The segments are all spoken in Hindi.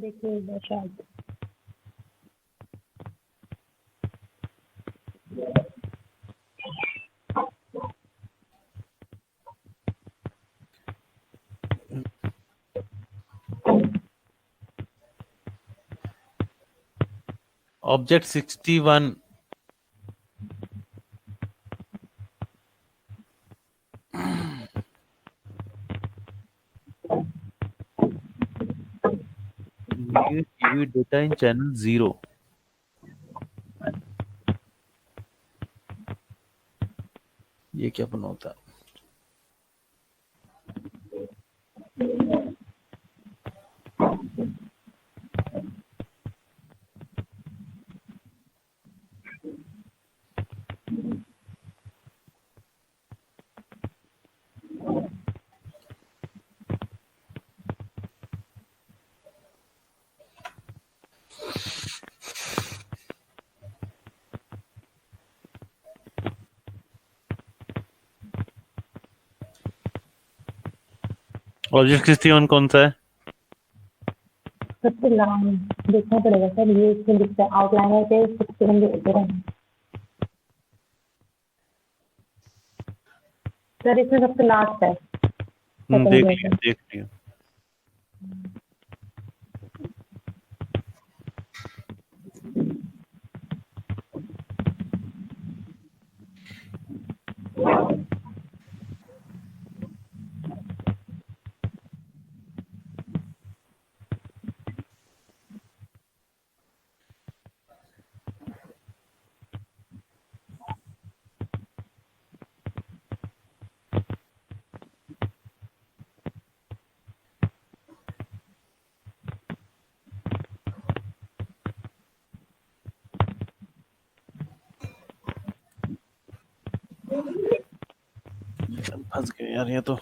देखिए इधर शायद ऑब्जेक्ट 61 न्यू टीवी डेटा इन चैनल 0। ये क्या बना होता है? ऑब्जेक्ट 61 कौन सा है? सबसे लास्ट देखना पड़ेगा सर, ये इसमें दिखता है आउटलाइनर पे 61 दिखते हैं सर, इसमें सबसे लास्ट है देख सेकंड लिया में। देख लिया। फंस गए यार ये तो।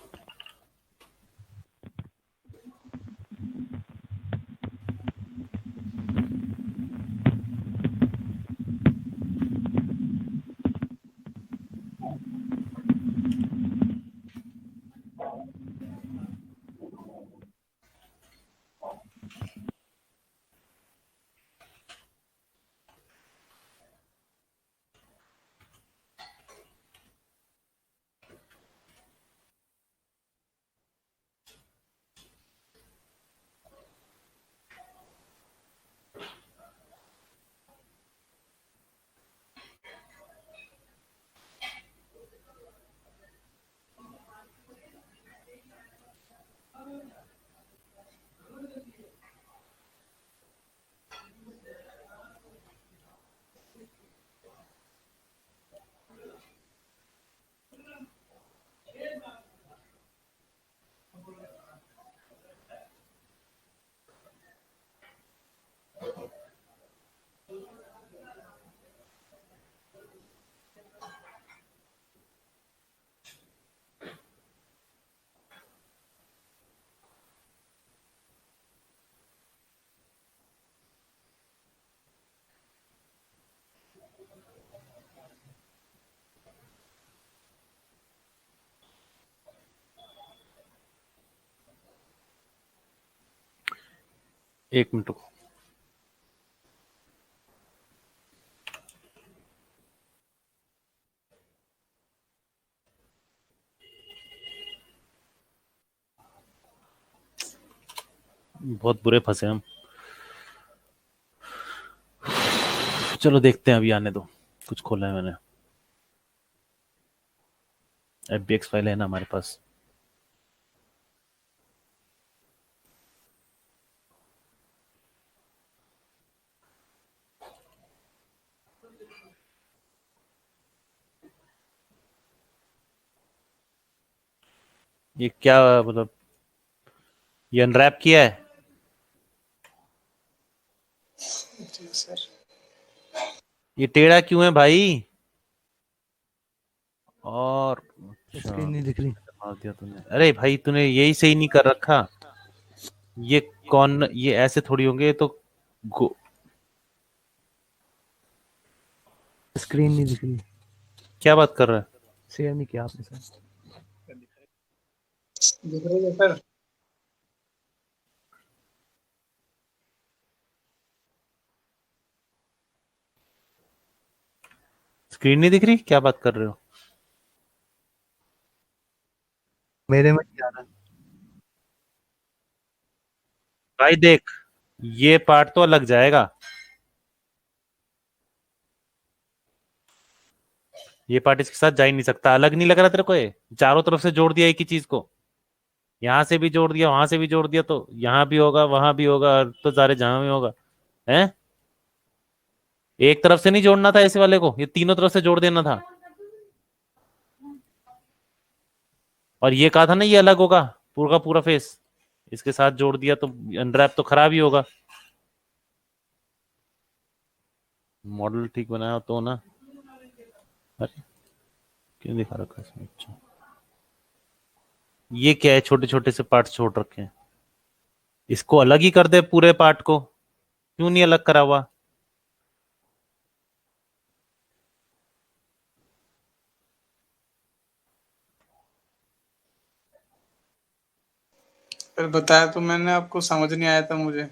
एक मिनट रुको। बहुत बुरे फंसे हम। चलो देखते हैं, अभी आने दो। कुछ खोला है मैंने, एफबीएक्स फाइल है ना हमारे पास। ये क्या मतलब, ये अनरैप किया है? जी सर। ये टेढ़ा क्यों है भाई? और अच्छा, स्क्रीन नहीं दिख रही। मार दिया तूने। अरे भाई तूने यही सही नहीं कर रखा। ये कौन, ये ऐसे थोड़ी होंगे ये तो। स्क्रीन नहीं दिख रही। क्या बात कर रहा है? शेयर नहीं किया आपने सर। दिख रही है सर। स्क्रीन नहीं दिख रही, क्या बात कर रहे हो? मेरे में नहीं आ रहा। भाई देख, ये पार्ट तो अलग जाएगा, ये पार्ट इसके साथ जा ही नहीं सकता। अलग नहीं लग रहा तेरे को? ये चारों तरफ से जोड़ दिया एक ही चीज को, यहाँ से भी जोड़ दिया, वहां से भी जोड़ दिया, तो यहाँ भी होगा, वहां भी होगा, और तो सारे जहां में होगा। है, एक तरफ से नहीं जोड़ना था ऐसे वाले को, ये तीनों तरफ से जोड़ देना था। और ये कहा था ना ये अलग होगा, पूरा का पूरा फेस, इसके साथ जोड़ दिया तो अनरैप तो खराब ही होगा। मॉडल ठीक बनाया तो ना। अरे क्यों दिखा रखा है इसमें? अच्छा, ये क्या है, छोटे छोटे से पार्ट छोड़ रखे हैं, इसको अलग ही कर दे पूरे पार्ट को, क्यों नहीं अलग करा हुआ? फिर बताया तो मैंने आपको, समझ नहीं आया था मुझे,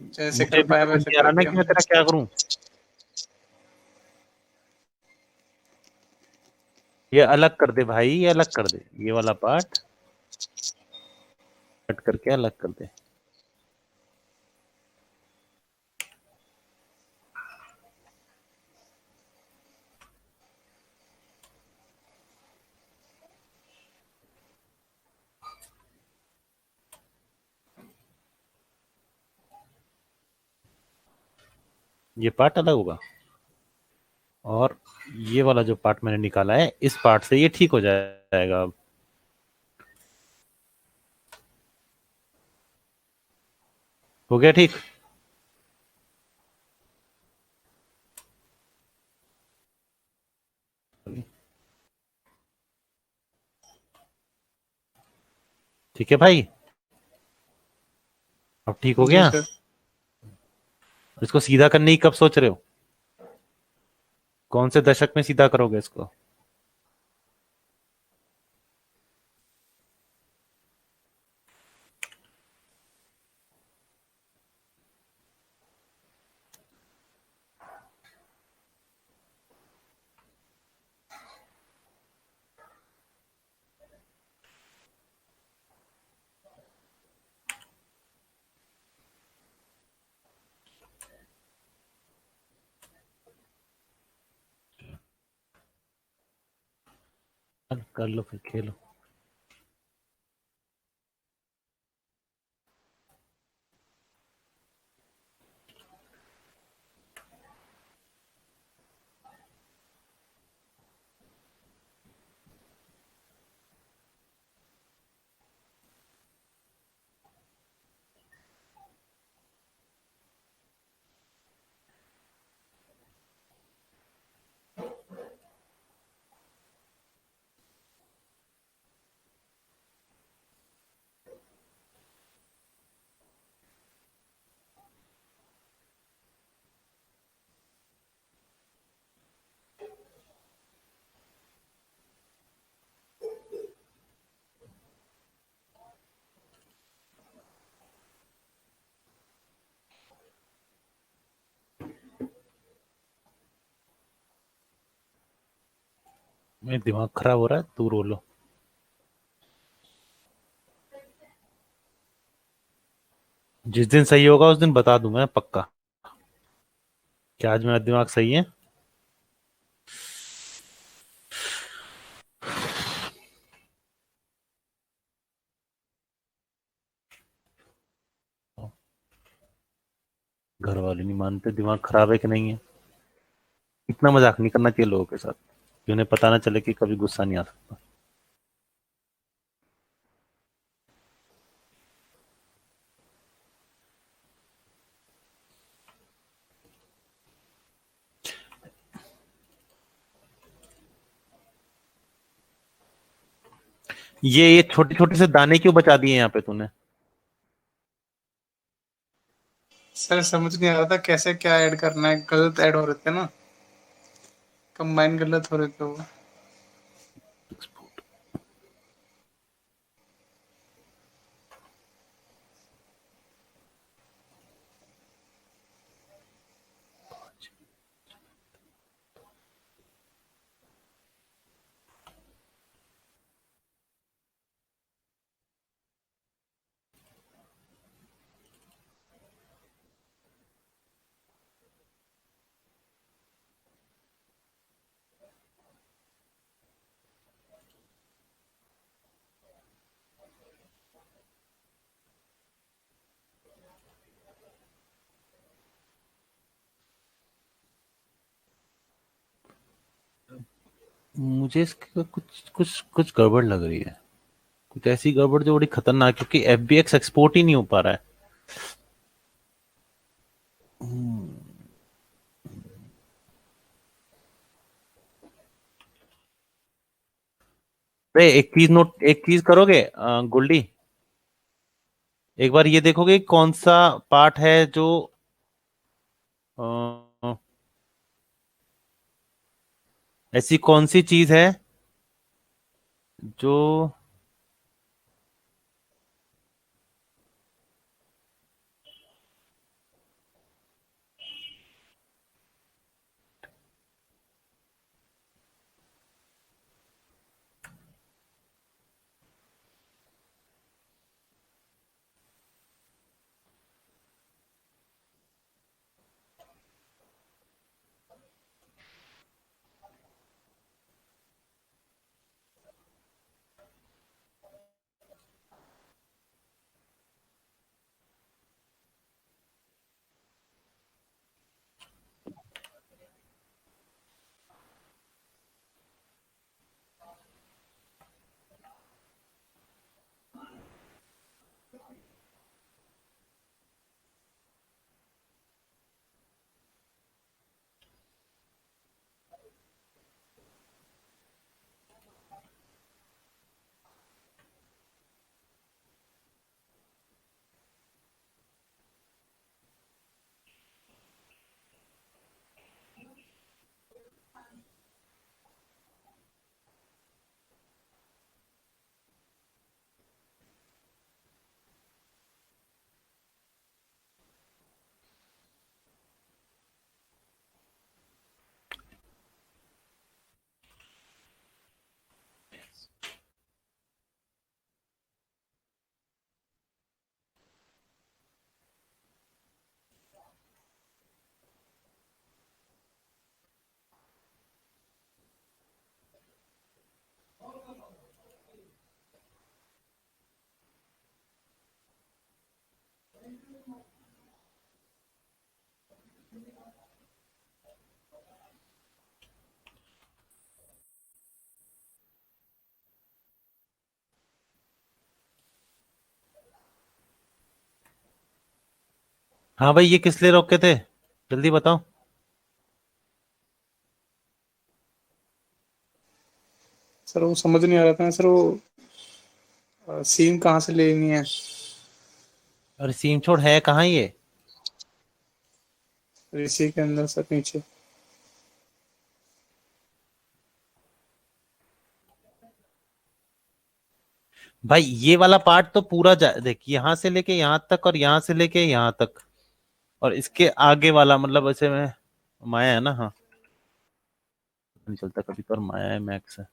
जैसे मुझे कर भी पाया समझ वैसे नहीं आ कर रहा ना दिया। कि मैं तेरा क्या करूं। ये अलग कर दे भाई, ये अलग कर दे, ये वाला पार्ट कट करके अलग कर दे। ये पार्ट अलग होगा, और ये वाला जो पार्ट मैंने निकाला है, इस पार्ट से ये ठीक हो जाएगा अब। हो गया ठीक। ठीक है भाई, अब ठीक हो जी गया। सर। इसको सीधा करने की कब सोच रहे हो? कौन से दशक में सीधा करोगे इसको? चल, कर लो फिर, खेलो। मेरा दिमाग खराब हो रहा है, तू रो लो। जिस दिन सही होगा उस दिन बता दूंगा पक्का। क्या आज मेरा दिमाग सही है? घर वाले नहीं मानते, दिमाग खराब है कि नहीं है। इतना मजाक नहीं करना चाहिए लोगों के साथ, कि उन्हें पता ना चले कि कभी गुस्सा नहीं आ सकता। ये छोटे छोटे से दाने क्यों बचा दिए यहाँ पे तूने? सर समझ नहीं आ रहा था कैसे क्या ऐड करना है, गलत ऐड हो रहे थे ना, कंबाइन गलत हो रहे थे वो। मुझे इसका कुछ कुछ कुछ गड़बड़ लग रही है, कुछ ऐसी गड़बड़ जो बड़ी खतरनाक, क्योंकि FBX एक्सपोर्ट ही नहीं हो पा रहा है। अरे एक चीज करोगे गोल्डी, एक बार ये देखोगे कौन सा पार्ट है जो अ, ऐसी कौन सी चीज है जो, हाँ भाई ये किस लिए रोके थे, जल्दी बताओ। सर वो समझ नहीं आ रहा था ना सर, वो सीम कहाँ से लेनी है। और सीम छोड़ है कहाँ ये? इसी के अंदर सर नीचे। भाई ये वाला पार्ट तो पूरा देख, यहाँ से लेके यहाँ तक और यहाँ से लेके यहाँ तक, और इसके आगे वाला मतलब ऐसे में माया है ना, हाँ नहीं चलता कभी तो, और माया है मैक्स है।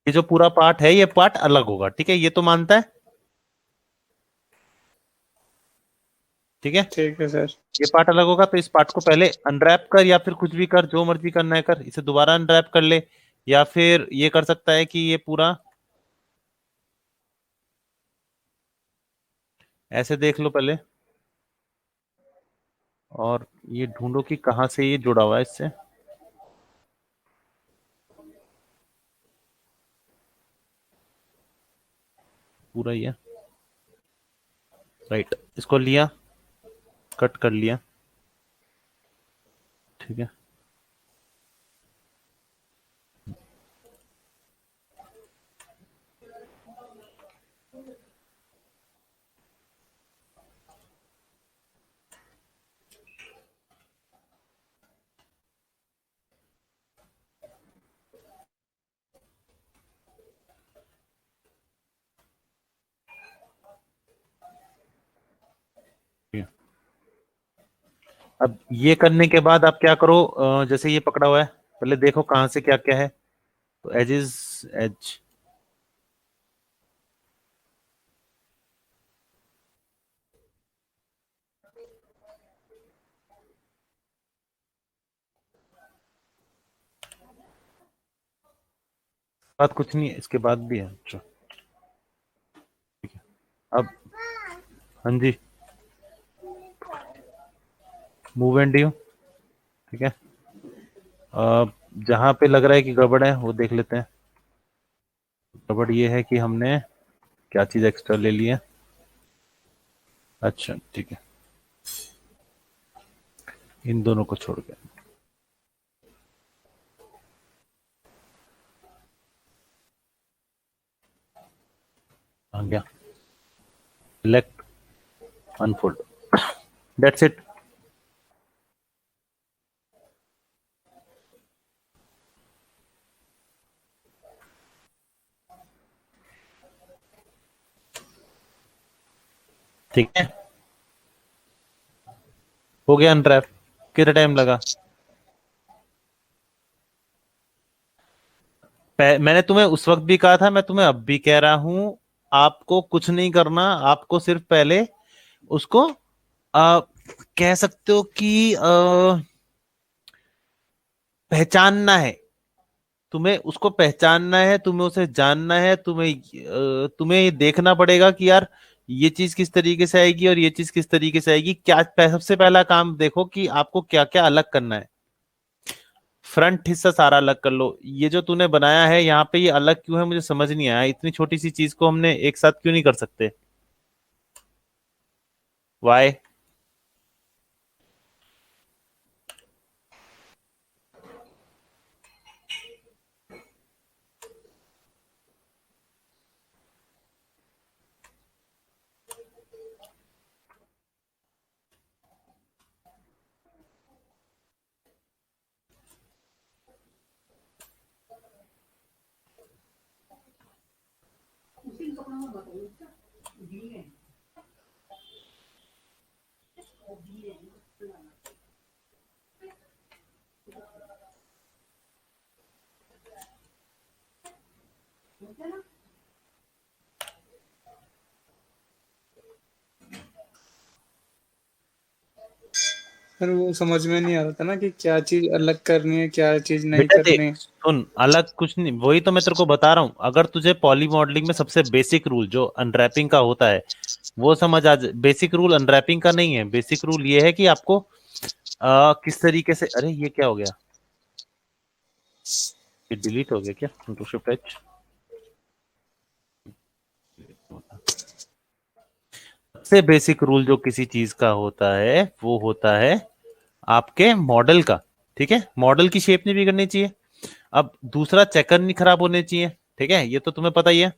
ये जो पूरा पार्ट है ये पार्ट अलग होगा, ठीक है, ये तो मानता है, ठीक है। ठीक है सर। ये पार्ट अलग होगा तो इस पार्ट को पहले अनरैप कर, या फिर कुछ भी कर, जो मर्जी करना है कर, इसे दोबारा अनरैप कर ले, या फिर ये कर सकता है कि ये पूरा ऐसे देख लो पहले, और ये ढूंढो कि कहाँ से ये जुड़ा हुआ है इससे, पूरा ही है, राइट, इसको लिया, कट कर लिया, ठीक है। ठीक है। अब ये करने के बाद आप क्या करो, जैसे ये पकड़ा हुआ है, पहले देखो कहाँ से क्या क्या है, तो एज, एज, बात कुछ नहीं है, इसके बाद भी है, अच्छा अब, हाँ जी, मूव एंड यू, ठीक है। जहां पे लग रहा है कि गड़बड़ है वो देख लेते हैं। गड़बड़ ये है कि हमने क्या चीज एक्स्ट्रा ले ली है। अच्छा ठीक है, इन दोनों को छोड़ के आ गया, सिलेक्ट, अनफोल्ड, दैट्स इट। ठीक है, हो गया अनरैप। कितना टाइम लगा? मैंने तुम्हें उस वक्त भी कहा था, मैं तुम्हें अब भी कह रहा हूं, आपको कुछ नहीं करना, आपको सिर्फ पहले उसको कह सकते हो कि पहचानना है। तुम्हें उसको पहचानना है, तुम्हें उसे जानना है, तुम्हें ये देखना पड़ेगा कि यार ये चीज किस तरीके से आएगी और ये चीज किस तरीके से आएगी। क्या सबसे पहला काम देखो कि आपको क्या क्या अलग करना है। फ्रंट हिस्सा सारा अलग कर लो। ये जो तूने बनाया है यहाँ पे, ये अलग क्यों है मुझे समझ नहीं आया। इतनी छोटी सी चीज को हमने एक साथ क्यों नहीं कर सकते? वाई? फिर वो समझ में नहीं आ रहा था ना कि क्या चीज अलग करनी है, क्या चीज नहीं बेटा देख करनी। सुन, अलग कुछ नहीं, वही तो मैं तेरे को बता रहा हूँ। अगर तुझे पॉली मॉडलिंग में सबसे बेसिक रूल जो अनरैपिंग का होता है वो समझ आ जाए। बेसिक रूल अनरैपिंग का नहीं है, बेसिक रूल ये है कि आपको किस तरीके से, अरे ये क्या हो गया, ये डिलीट हो गया क्या? Control shift H. सबसे बेसिक रूल जो किसी चीज का होता है वो होता है आपके मॉडल का। ठीक है, मॉडल की शेप नहीं बिगड़नी चाहिए। अब दूसरा, चेकर नहीं खराब होने चाहिए। ठीक है, ये तो तुम्हें पता ही है।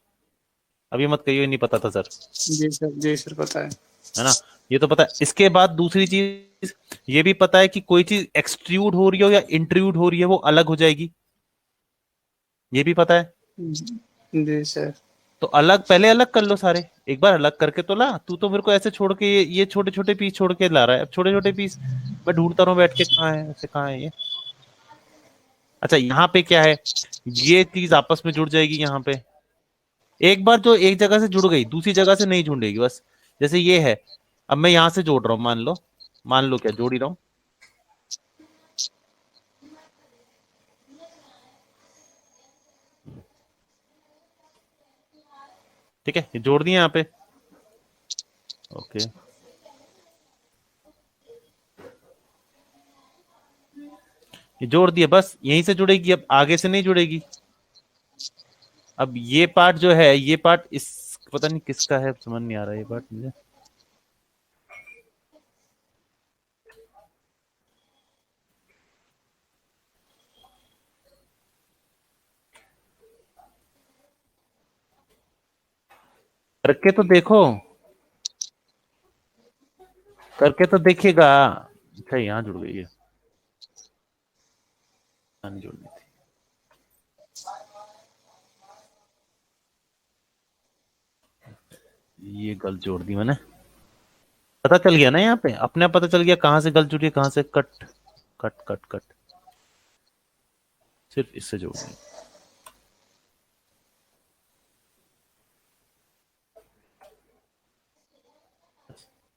अभी मत कहिए नहीं पता था सर, जी सर पता है। है ना? ये तो पता है। इसके बाद दूसरी चीज ये भी पता है कि कोई चीज एक्सट्रूड हो रही हो या इंट्रूड हो रही है वो अलग हो जाएगी, ये भी पता है। जी सर। तो अलग, पहले अलग कर लो सारे, एक बार अलग करके तो ला। तू तो मेरे को ऐसे छोड़ के ये छोटे छोटे पीस छोड़ के ला रहा है। अब छोटे छोटे पीस मैं ढूंढता रहूं बैठ के, कहाँ है ऐसे, कहाँ है ये? अच्छा यहाँ पे क्या है, ये चीज आपस में जुड़ जाएगी यहाँ पे। एक बार जो एक जगह से जुड़ गई दूसरी जगह से नहीं जुड़ेगी बस। जैसे ये है, अब मैं यहां से जोड़ रहा हूं, मान लो क्या जोड़ ही रहा हूं। ठीक है, ये जोड़ दिए यहाँ पे। ओके, ये जोड़ दिए, बस यहीं से जुड़ेगी, अब आगे से नहीं जुड़ेगी। अब ये पार्ट जो है, ये पार्ट इस, पता नहीं किसका है, समझ नहीं आ रहा ये पार्ट मुझे। करके तो देखो, करके तो देखिएगा। अच्छा यहाँ जुड़ गई है, यहाँ नहीं जुड़नी थी। ये गलत जोड़ दी मैंने। पता चल गया ना, यहाँ पे अपने आप पता चल गया कहाँ से गलत जुड़ी है, कहाँ से कट कट कट कट। सिर्फ इससे जोड़नी,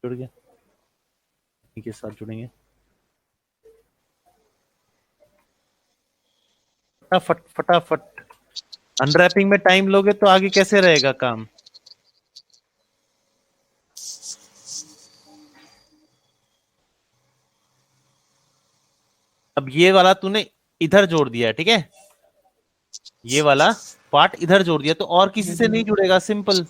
जुड़ गया, इन्हीं के साथ जुड़ेंगे फटाफट फटाफट। अनरैपिंग में टाइम लोगे तो आगे कैसे रहेगा काम? अब ये वाला तूने इधर जोड़ दिया है, ठीक है, ये वाला पार्ट इधर जोड़ दिया, तो और किसी से नहीं जुड़ेगा, सिंपल।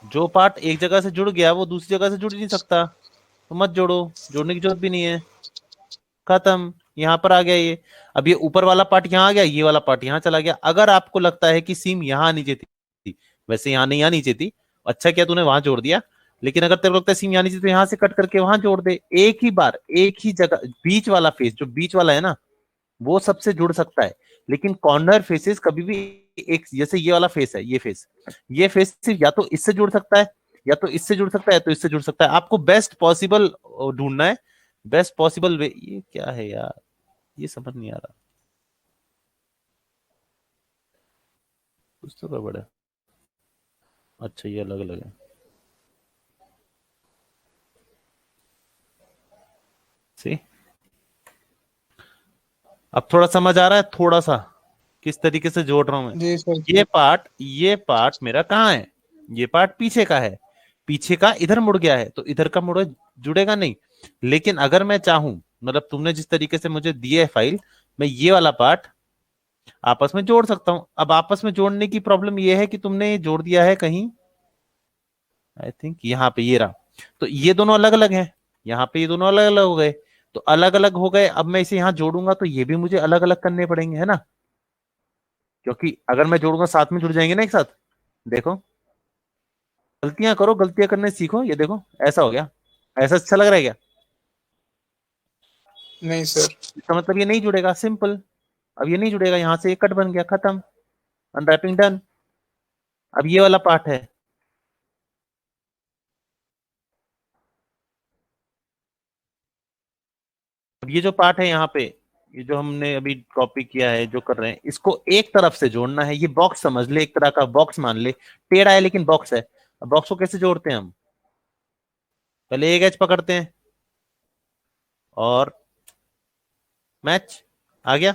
जो पार्ट एक जगह से जुड़ गया वो दूसरी जगह से जुड़ ही नहीं सकता, तो मत जोड़ो, जोड़ने की जरूरत भी नहीं है, खत्म। यहाँ पर आ गया ये। अब ये ऊपर वाला पार्ट यहाँ आ गया, ये वाला पार्ट यहाँ चला गया। अगर आपको लगता है कि सीम यहाँ नीचे थी, वैसे यहाँ नहीं, यहाँ नीचे थी, अच्छा क्या तूने वहां जोड़ दिया, लेकिन अगर तेरे को लगता है सीम यहाँ नीचे, तो यहाँ से कट करके वहां जोड़ दे, एक ही बार, एक ही जगह। बीच वाला फेस, जो बीच वाला है ना, वो सबसे जुड़ सकता है, लेकिन कॉर्नर फेसेस कभी भी एक, जैसे ये वाला फेस है, ये फेस सिर्फ या तो इससे जुड़ सकता है, या तो इससे जुड़ सकता है, तो इससे जुड़ सकता है। आपको बेस्ट पॉसिबल ढूंढना है, बेस्ट पॉसिबल वे। ये क्या है यार, ये समझ नहीं आ रहा, कुछ तो गड़बड़ है। अच्छा ये अलग अलग है, सी। अब थोड़ा समझ आ रहा है, थोड़ा सा किस तरीके से जोड़ रहा हूं मैं। जी सर। ये पार्ट मेरा कहाँ है, ये पार्ट पीछे का है, पीछे का इधर मुड़ गया है, तो इधर का मुड़ जुड़ेगा नहीं। लेकिन अगर मैं चाहूं, मतलब तुमने जिस तरीके से मुझे दी है फाइल, मैं ये वाला पार्ट आपस में जोड़ सकता हूं। अब आपस में जोड़ने की प्रॉब्लम ये है कि तुमने जोड़ दिया है कहीं, आई थिंक यहाँ पे, ये रहा, तो ये दोनों अलग अलग हैं, यहाँ पे ये दोनों अलग अलग हो गए, तो अलग अलग हो गए। अब मैं इसे यहाँ जोड़ूंगा तो ये भी मुझे अलग अलग करने पड़ेंगे, है ना, क्योंकि अगर मैं जोड़ूंगा साथ में जुड़ जाएंगे ना एक साथ। देखो, गलतियां करो, गलतियां करने सीखो। ये देखो ऐसा हो गया, ऐसा अच्छा लग रहा है क्या? नहीं सर। इसका मतलब ये नहीं जुड़ेगा, सिंपल। अब ये नहीं जुड़ेगा, यहां से ये कट बन गया, खत्म, अनरैपिंग डन। अब ये वाला पार्ट है, अब ये जो पार्ट है यहाँ पे, ये जो हमने अभी कॉपी किया है, जो कर रहे हैं, इसको एक तरफ से जोड़ना है। ये बॉक्स समझ ले, एक तरह का बॉक्स मान ले, टेढ़ा है लेकिन बॉक्स है। अब बॉक्स को कैसे जोड़ते हैं हम, पहले एक एज पकड़ते हैं और मैच, आ गया।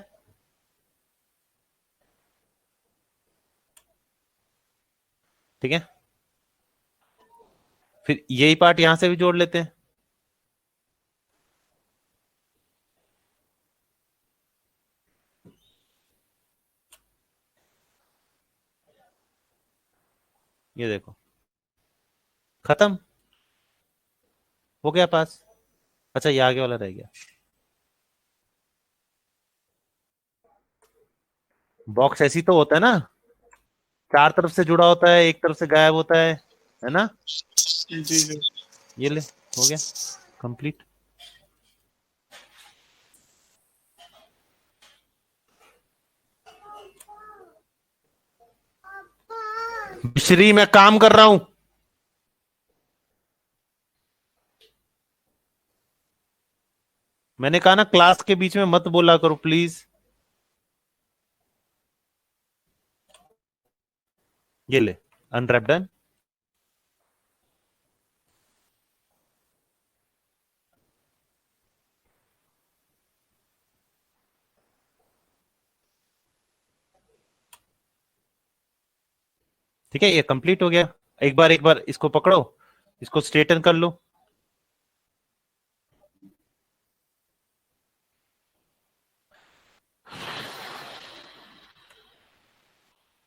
ठीक है, फिर यही पार्ट यहां से भी जोड़ लेते हैं। ये देखो, खत्म हो गया पास। अच्छा ये आगे वाला रह गया, बॉक्स ऐसी तो होता है ना, चार तरफ से जुड़ा होता है, एक तरफ से गायब होता है ना। जी जी। ये ले, हो गया कंप्लीट। श्री मैं काम कर रहा हूं। मैंने कहा ना क्लास के बीच में मत बोला करो प्लीज। ये ले, अनरैप डन। ठीक है, ये कंप्लीट हो गया। एक बार इसको पकड़ो, इसको स्ट्रेटन कर लो।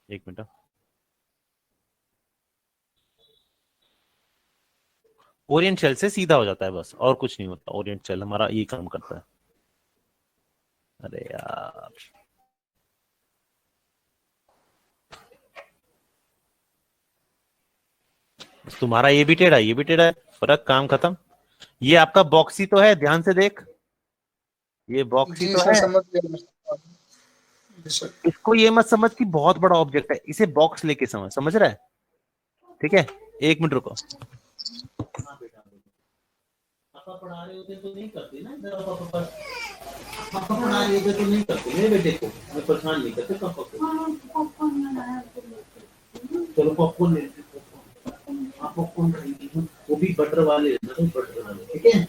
एक मिनट, ओरिएंट शेल से सीधा हो जाता है बस, और कुछ नहीं होता। ओरिएंट शेल हमारा ये काम करता है। अरे यार, तुम्हारा ये भी टेढ़ा, ये भी टेढ़ा है, फर्क, काम खत्म। ये आपका बॉक्सी तो है, ध्यान से देख, ये बॉक्सी जी तो सर, है। समझ गया। जी सर। इसको ये मत समझ कि बहुत बड़ा ऑब्जेक्ट है, इसे बॉक्स लेके समझ, समझ रहा है? ठीक है, एक मिनट रुको। पापा पढ़ा रहे होते तो नहीं करते ना, इधर पापा पढ़ा रहे होते तो नहीं करते मेरे बेटे को, मैं परेशान नहीं करते पापा को। चलो पॉपकॉर्न ले लेते, आप पॉपकॉर्न खाएंगे, वो भी बटर वाले, बटर वाले, ठीक है।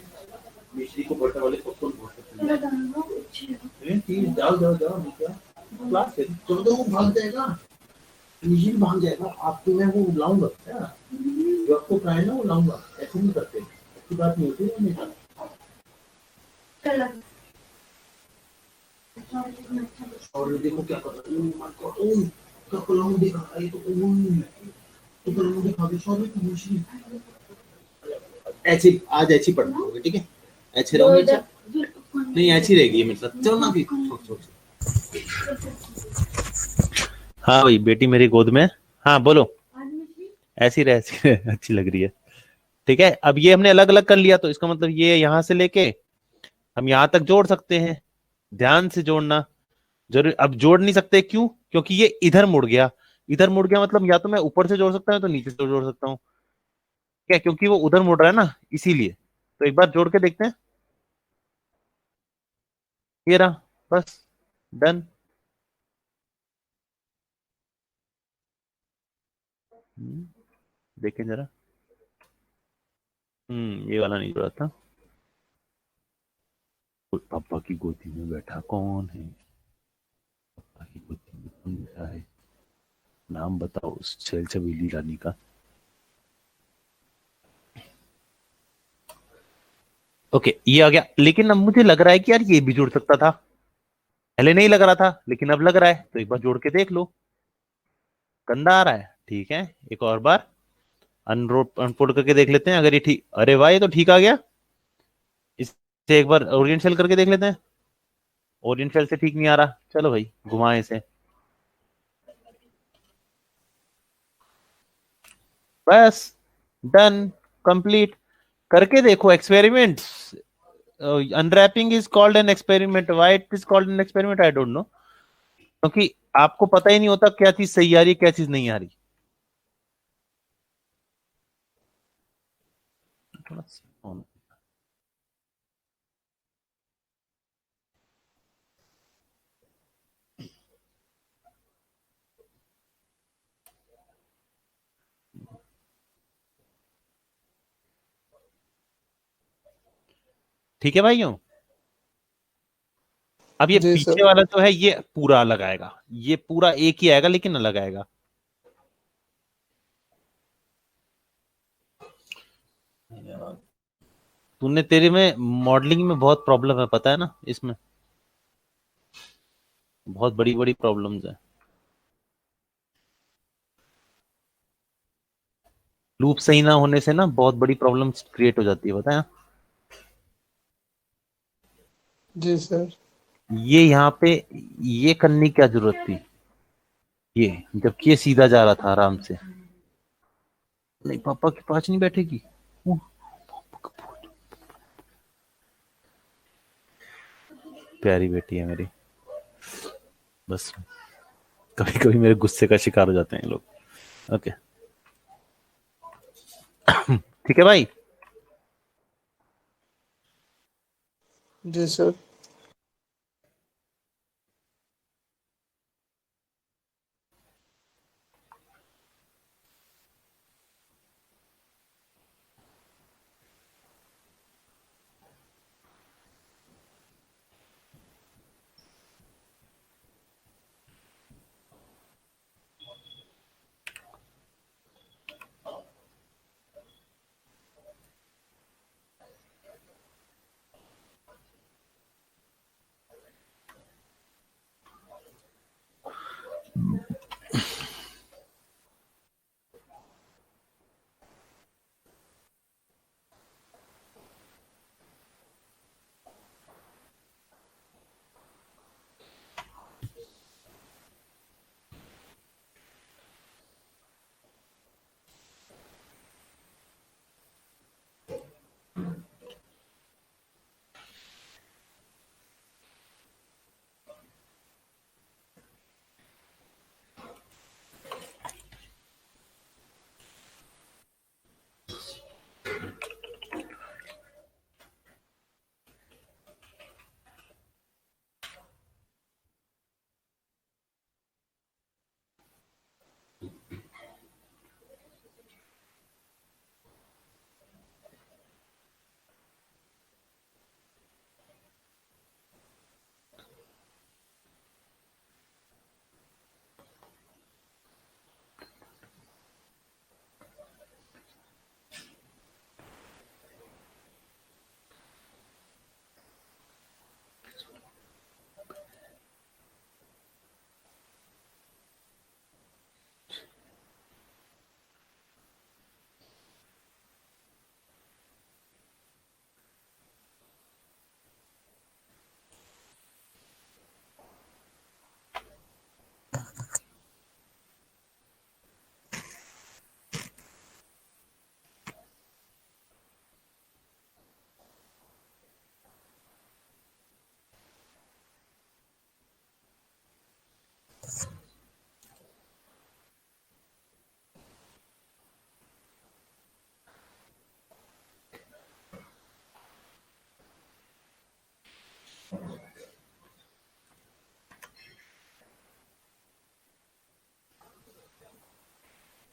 मिश्री को बटर वाले पॉपकॉर्न बहुत पसंद है। ठीक, जाओ जाओ जाओ, क्या क्लास है, चलो तो वो भाग जाएगा, निजी भाग जाएगा। आपको मैं वो लाऊंगा क्या, जो आपको खाए ना वो लाऊंगा, ऐसे नहीं करते, अच्छी बात नहीं होती। और देखो क्या कर रहा है, ओह माय गॉड, ओह क्या कलम दिखा रहा है, ये तो ओह तो कलम दिखा दे, सॉरी मुझे ऐसे आज ऐसी पढ़ना होगा, ठीक है, ऐसे रहोगे अच्छा, नहीं ऐसी रहेगी मेरे साथ, चलो ना, फिर छोड़ छोड़। हाँ भाई, बेटी मेरी गोद में। हाँ बोलो। ऐसी रहे, ऐसी रहे, अच्छी लग रही है। ठीक है, अब ये हमने अलग अलग कर लिया, तो इसका मतलब ये यहां से लेके हम यहां तक जोड़ सकते हैं। ध्यान से जोड़ना जरूर। अब जोड़ नहीं सकते, क्यों? क्योंकि ये इधर मुड़ गया। इधर मुड़ गया मतलब या तो मैं ऊपर से जोड़ सकता हूँ, तो नीचे से जोड़ सकता हूँ। क्या? क्योंकि वो उधर मुड़ रहा है ना, इसीलिए। तो एक बार जोड़ के देखते हैं। ये रहा, बस, डन। देखें जरा। ये वाला नहीं जोड़ा था। पापा की गोदी में बैठा कौन है? पापा की गोदी में कौन बैठा है? नाम बताओ उस छेल छबीली रानी का। ओके, ये आ गया। लेकिन अब मुझे लग रहा है कि यार ये भी जुड़ सकता था। पहले नहीं लग रहा था, लेकिन अब लग रहा है, तो एक बार जोड़ के देख लो। गंदा आ रहा है, ठीक है, एक और बार अनफोल्ड करके देख लेते हैं। अगर ये ठीक, अरे वाह, ये तो ठीक आ गया। इसे एक बार ओरिएंट शेल करके देख लेते हैं। ओरिएंट शेल से ठीक नहीं आ रहा, चलो भाई घुमाए इसे। बस, डन, कंप्लीट। करके देखो experiment. Unwrapping is called an experiment. Why it is called an experiment, I don't know. क्योंकि आपको पता ही नहीं होता क्या चीज सही आ रही है, क्या चीज नहीं आ रही। थोड़ा सा on। ठीक है भाइयों। अब ये जी पीछे सर। वाला जो है, ये पूरा अलग आएगा। ये पूरा एक ही आएगा, लेकिन अलग आएगा। तूने, तेरे में मॉडलिंग में बहुत प्रॉब्लम है, पता है ना इसमें। बहुत बड़ी बड़ी प्रॉब्लम्स है। लूप सही ना होने से ना बहुत बड़ी प्रॉब्लम्स क्रिएट हो जाती है, पता है। जी सर। ये यहाँ पे ये करने की क्या जरूरत थी? ये, जबकि ये सीधा जा रहा था आराम से। नहीं, पापा के पास नहीं बैठेगी। प्यारी बेटी है मेरी। बस, कभी कभी मेरे गुस्से का शिकार हो जाते हैं ये लोग। ओके। ठीक है भाई। जी सर।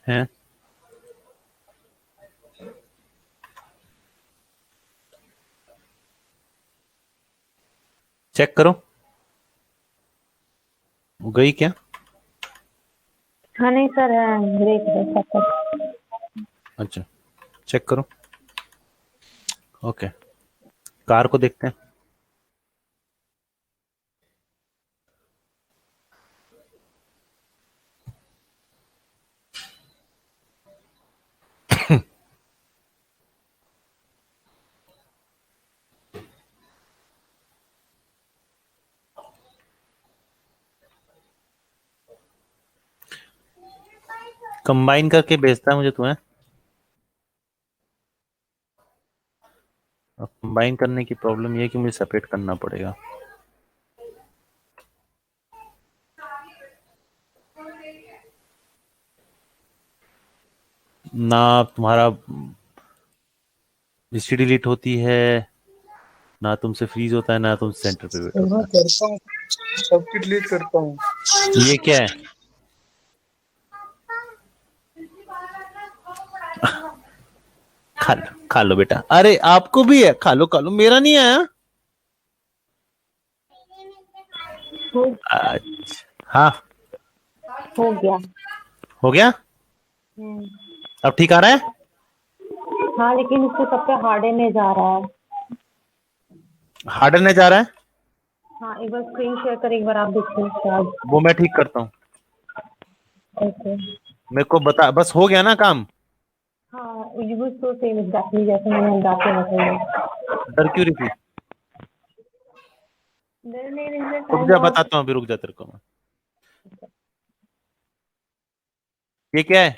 हैं। चेक करो, वो गई क्या? हाँ नहीं सर, ब्रेक है सब। अच्छा, चेक करो। ओके, कार को देखते हैं। कंबाइन करके भेजता है मुझे तुम्हें। अब कंबाइन करने की प्रॉब्लम ये है कि मुझे सेपरेट करना पड़ेगा। ना तुम्हारा हिस्ट्री डिलीट होती है, ना तुमसे फ्रीज होता है, ना तुम सेंटर पे वेट मैं होता करता हूँ, सबकी डिलीट करता हूँ। है। ये क्या है? खा लो बेटा। अरे आपको भी है, खा लो खा लो, मेरा नहीं आया। हो अच्छा हाँ, हो गया। हो गया। अब ठीक आ रहा है। हाँ लेकिन इसको सब पे हार्डन जा रहा है। हार्डन जा रहा है, हाँ एक बार स्क्रीन शेयर कर, एक बार आप देखिए शायद। वो मैं ठीक करता हूँ। ओके। मेरे को बता, बस हो गया ना काम। हाँ यूज तो सेम एग्जैक्टली जैसे मैंने अंदाज से बताया। डर क्यों रही थी? नहीं नहीं नहीं, रुक टाइम जा, बहुत। बताता हूँ अभी, रुक जा तेरे को मैं। ये क्या है?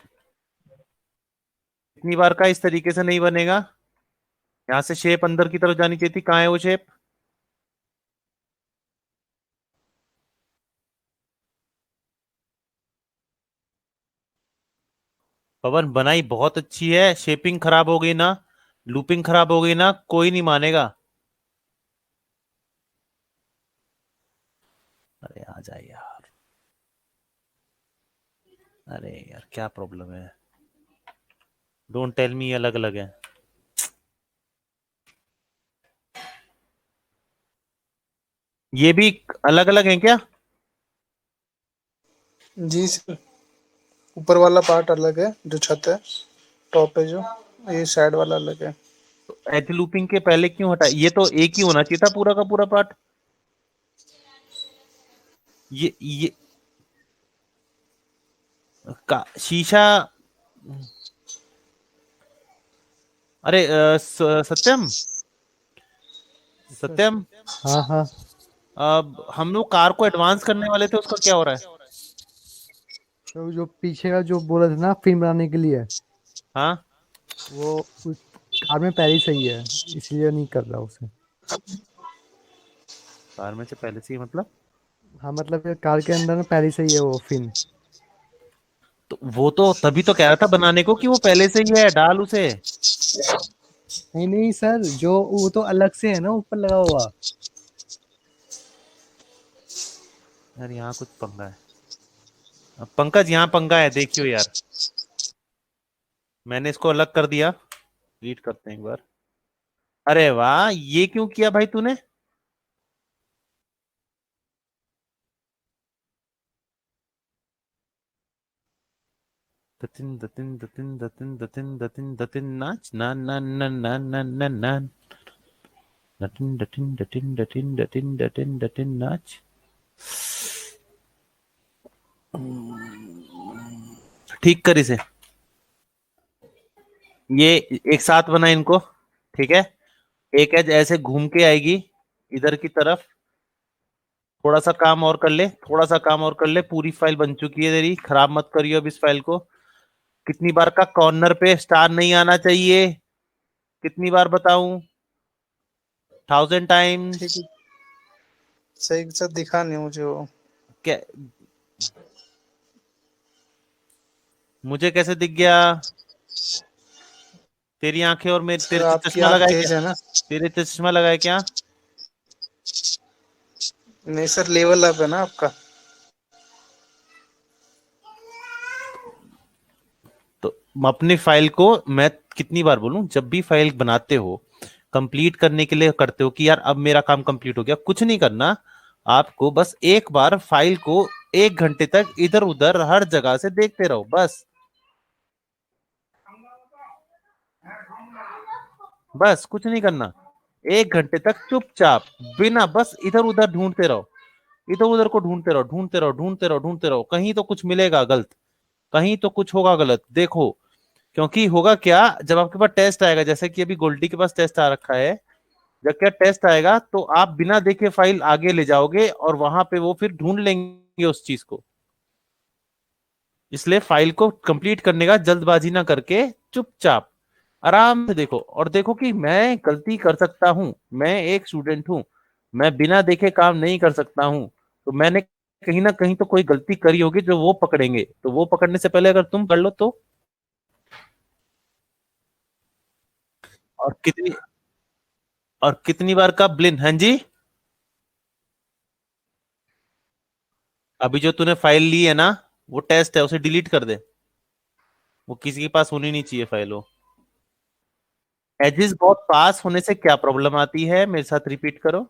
इतनी बार का इस तरीके से नहीं बनेगा। यहाँ से शेप अंदर की तरफ जानी चाहिए थी, कहाँ है वो शेप? पवन बनाई बहुत अच्छी है, शेपिंग खराब हो गई ना, लूपिंग खराब हो गई ना, कोई नहीं मानेगा। अरे आ जाए यार, अरे यार क्या प्रॉब्लम है? डोंट टेल मी अलग अलग है। ये भी अलग अलग है क्या? जी सर, ऊपर वाला पार्ट अलग है, जो छत है, टॉप है जो, ये साइड वाला अलग है। एज लूपिंग के पहले क्यों हटा? ये तो एक ही होना चाहिए था पूरा का पूरा पार्ट। ये का शीशा। अरे सत्यम, सर। सत्यम, हाँ हाँ। अब हम लोग कार को एडवांस करने वाले थे, उसका क्या हो रहा है? तो जो पीछे का जो बोला था ना फिल्म बनाने के लिए, हाँ, वो उस कार में पहले ही सही है, इसलिए नहीं कर रहा उसे। कार में से पहले से ही मतलब? हाँ मतलब ये कार के अंदर ना पहले ही सही है वो फिल्म। तो वो तो तभी तो कह रहा था बनाने को कि वो पहले से ही है, डाल उसे। नहीं नहीं सर, जो वो तो अलग से है ना ऊपर लगा हुआ। यार यहाँ कुछ पंगा है। अब पंकज यहाँ पंगा है, देखियो यार, मैंने इसको अलग कर दिया। रीड करते हैं एक बार। अरे वाह, ये क्यों किया भाई तूने? दतिन दतिन दतिन दतिन दतिन दतिन दतिन नाच ना ना ना ना ना ना ना, दतिन दतिन दतिन दतिन दतिन दतिन दतिन नाच। ठीक कर इसे। ये एक साथ बना इनको, ठीक है। एक एज ऐसे घूम के आएगी इधर की तरफ। थोड़ा सा काम और कर ले, थोड़ा सा काम और कर ले, पूरी फाइल बन चुकी है तेरी, खराब मत करियो अब इस फाइल को। कितनी बार का कॉर्नर पे स्टार नहीं आना चाहिए? कितनी बार बताऊं? 1000 टाइम्स। ठीक है, सही से दिखा नहीं मुझे वो। क्या? मुझे कैसे दिख गया? तेरी आंखें और मेरे, सर तेरे आपकी चश्मा आँख लगाए क्या? तेज है ना। तेरे चश्मा लगाए क्या? नहीं सर, लेवल अप है ना आपका। अपनी फाइल को, मैं कितनी बार बोलूं, जब भी फाइल बनाते हो कंप्लीट करने के लिए करते हो कि यार अब मेरा काम कंप्लीट हो गया, कुछ नहीं करना आपको, बस एक बार फाइल को 1 घंटे तक इधर उधर हर जगह से देखते रहो, बस बस कुछ नहीं करना। 1 घंटे तक चुपचाप बिना, बस इधर उधर ढूंढते रहो, इधर उधर को ढूंढते रहो, ढूंढते रहो, ढूंढते रहो, ढूंढते रहो, कहीं तो कुछ मिलेगा गलत, कहीं तो कुछ होगा गलत, देखो। क्योंकि होगा क्या, जब आपके पास टेस्ट आएगा, जैसे कि अभी गोल्डी के पास टेस्ट आ रखा है, जब क्या टेस्ट आएगा तो आप बिना देखे फाइल आगे ले जाओगे और वहां पे वो फिर ढूंढ लेंगे उस चीज को। इसलिए फाइल को कंप्लीट करने का जल्दबाजी ना करके चुपचाप आराम से देखो, और देखो कि मैं गलती कर सकता हूं, मैं एक स्टूडेंट हूं, मैं बिना देखे काम नहीं कर सकता हूं, तो मैंने कहीं ना कहीं तो कोई गलती करी होगी जो वो पकड़ेंगे, तो वो पकड़ने से पहले अगर तुम कर लो तो। और कितनी, और कितनी बार का ब्लिन, हाँ जी, अभी जो तूने फाइल ली है ना, वो टेस्ट है, उसे डिलीट कर दे, वो किसी के पास होनी नहीं चाहिए फाइल वो। एजेस बहुत पास होने से क्या प्रॉब्लम आती है, मेरे साथ रिपीट करो।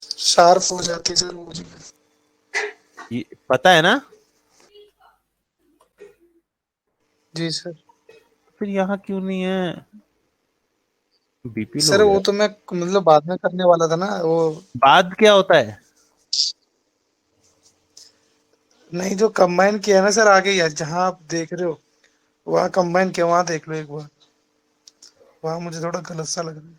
शार्प हो जाती है सर मुझे। ये पता है ना। जी सर। फिर यहाँ क्यों नहीं है, बीपी लो सर हो वो गया। तो मैं मतलब बाद में करने वाला था ना वो। बाद क्या होता है, नहीं, जो कंबाइन किया है ना सर, आगे यार जहाँ आप देख रहे हो वहाँ कंबाइन किया, वहाँ देख लो एक बार, वहाँ मुझे थोड़ा गलत सा लग रहा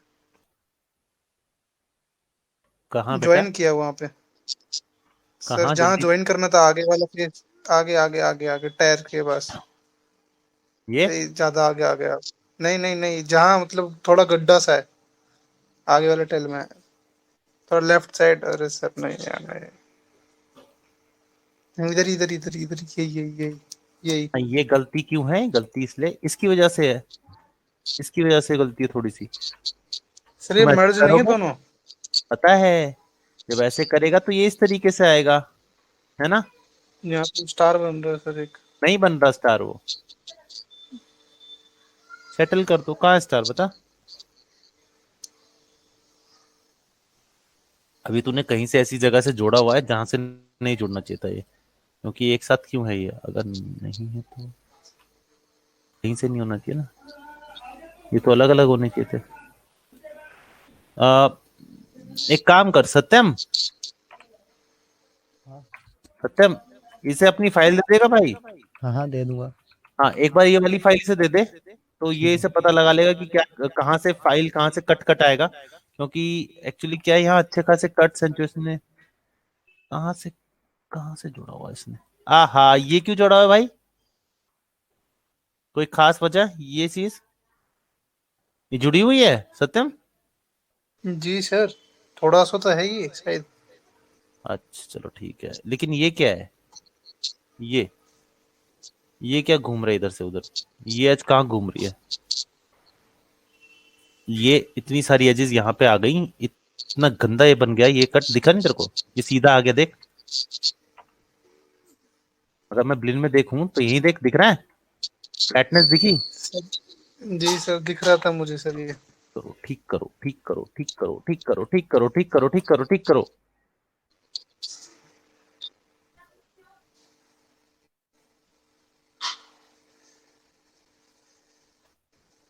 कहाँ है। बेटा, ज्वाइन किया वहाँ पे सर, कहाँ जहाँ जल्दी, ज्वाइन करना था आगे वाला पेज, आगे आगे आगे आगे टायर के पास, ये ज्यादा आगे आगे आगे। नहीं नहीं नहीं, जहाँ मतलब थोड़ा गड्ढा सा है आगे वाले टेल में, थोड़ा लेफ्ट साइड। अरे सर नहीं यार नहीं, इधर इधर इधर इधर, यही यही। ये गलती क्यों है, गलती इसलिए इसकी वजह से है, इसकी वजह से गलती है थोड़ी सी। सर ये तुम ऐसे मर्ज नहीं है करोगे, दोनों। पता है, जब ऐसे करेगा तो ये इस तरीके से आएगा, है ना। यहाँ पे स्टार बन रहा है सर एक। नहीं बन रहा स्टार, वो सेटल कर दो, कहाँ है स्टार बता। अभी तूने कहीं से ऐसी जगह से जोड़ा हुआ है जहां से नहीं जुड़ना चाहिए था ये, क्योंकि एक साथ क्यों है ये, अगर नहीं है तो कहीं से नहीं होना चाहिए ना, ये तो अलग अलग होने चाहिए थे। आ, एक काम कर सत्यम, सत्यम इसे अपनी फाइल दे देगा भाई। हाँ हाँ दे दूंगा। हाँ एक बार ये वाली फाइल से दे दे, तो ये ठीक इसे है। पता लगा लेगा कि क्या, कहाँ से फाइल, कहाँ से कट कट आएगा, क्योंकि एक्चुअली क्या है, यहाँ अच्छे खासे कट सिचुएशन ने, कहाँ से, कहाँ से जोड़ा हुआ है इसने, आहा ये क्यों जोड़ा हुआ है भाई, कोई खास वजह, ये चीज ये जुड़ी हुई है सत्यम। जी सर, थोड़ा सा तो है ही शायद। अच्छा चलो ठीक है, लेकिन ये क्या है, ये क्या घूम रहा है इधर से उधर, ये आज कहाँ घूम रही है, ये इतनी सारी एजेस यहाँ पे आ गई, इतना गंदा ये बन गया, ये कट दिखा नहीं तेरे को, ये सीधा आ गया देख, अगर मैं ब्लिन में देखूं तो यही देख, दिख रहा है, फ्लैटनेस दिखी। जी सर, दिख रहा था मुझे सर ये। करो ठीक करो, ठीक करो, ठीक करो, ठीक करो, ठीक करो, ठीक करो, ठीक करो, ठीक करो।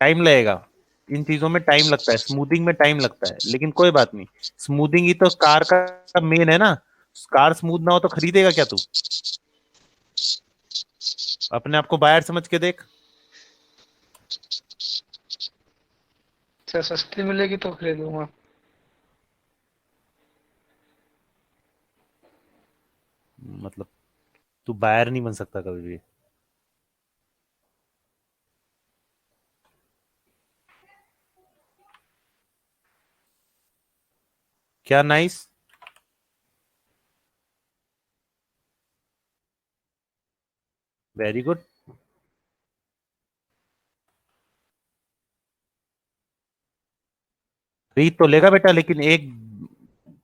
टाइम लगेगा, इन चीजों में टाइम लगता है, स्मूथिंग में टाइम लगता है, लेकिन कोई बात नहीं, स्मूथिंग ही तो कार का मेन है ना, कार स्मूथ ना हो तो खरीदेगा क्या तू, अपने आप को बायर समझ के देख। सर सस्ती मिलेगी तो खरीदूंगा। मतलब तू बायर नहीं बन सकता कभी भी। क्या नाइस, वेरी गुड। खरीद तो लेगा बेटा, लेकिन एक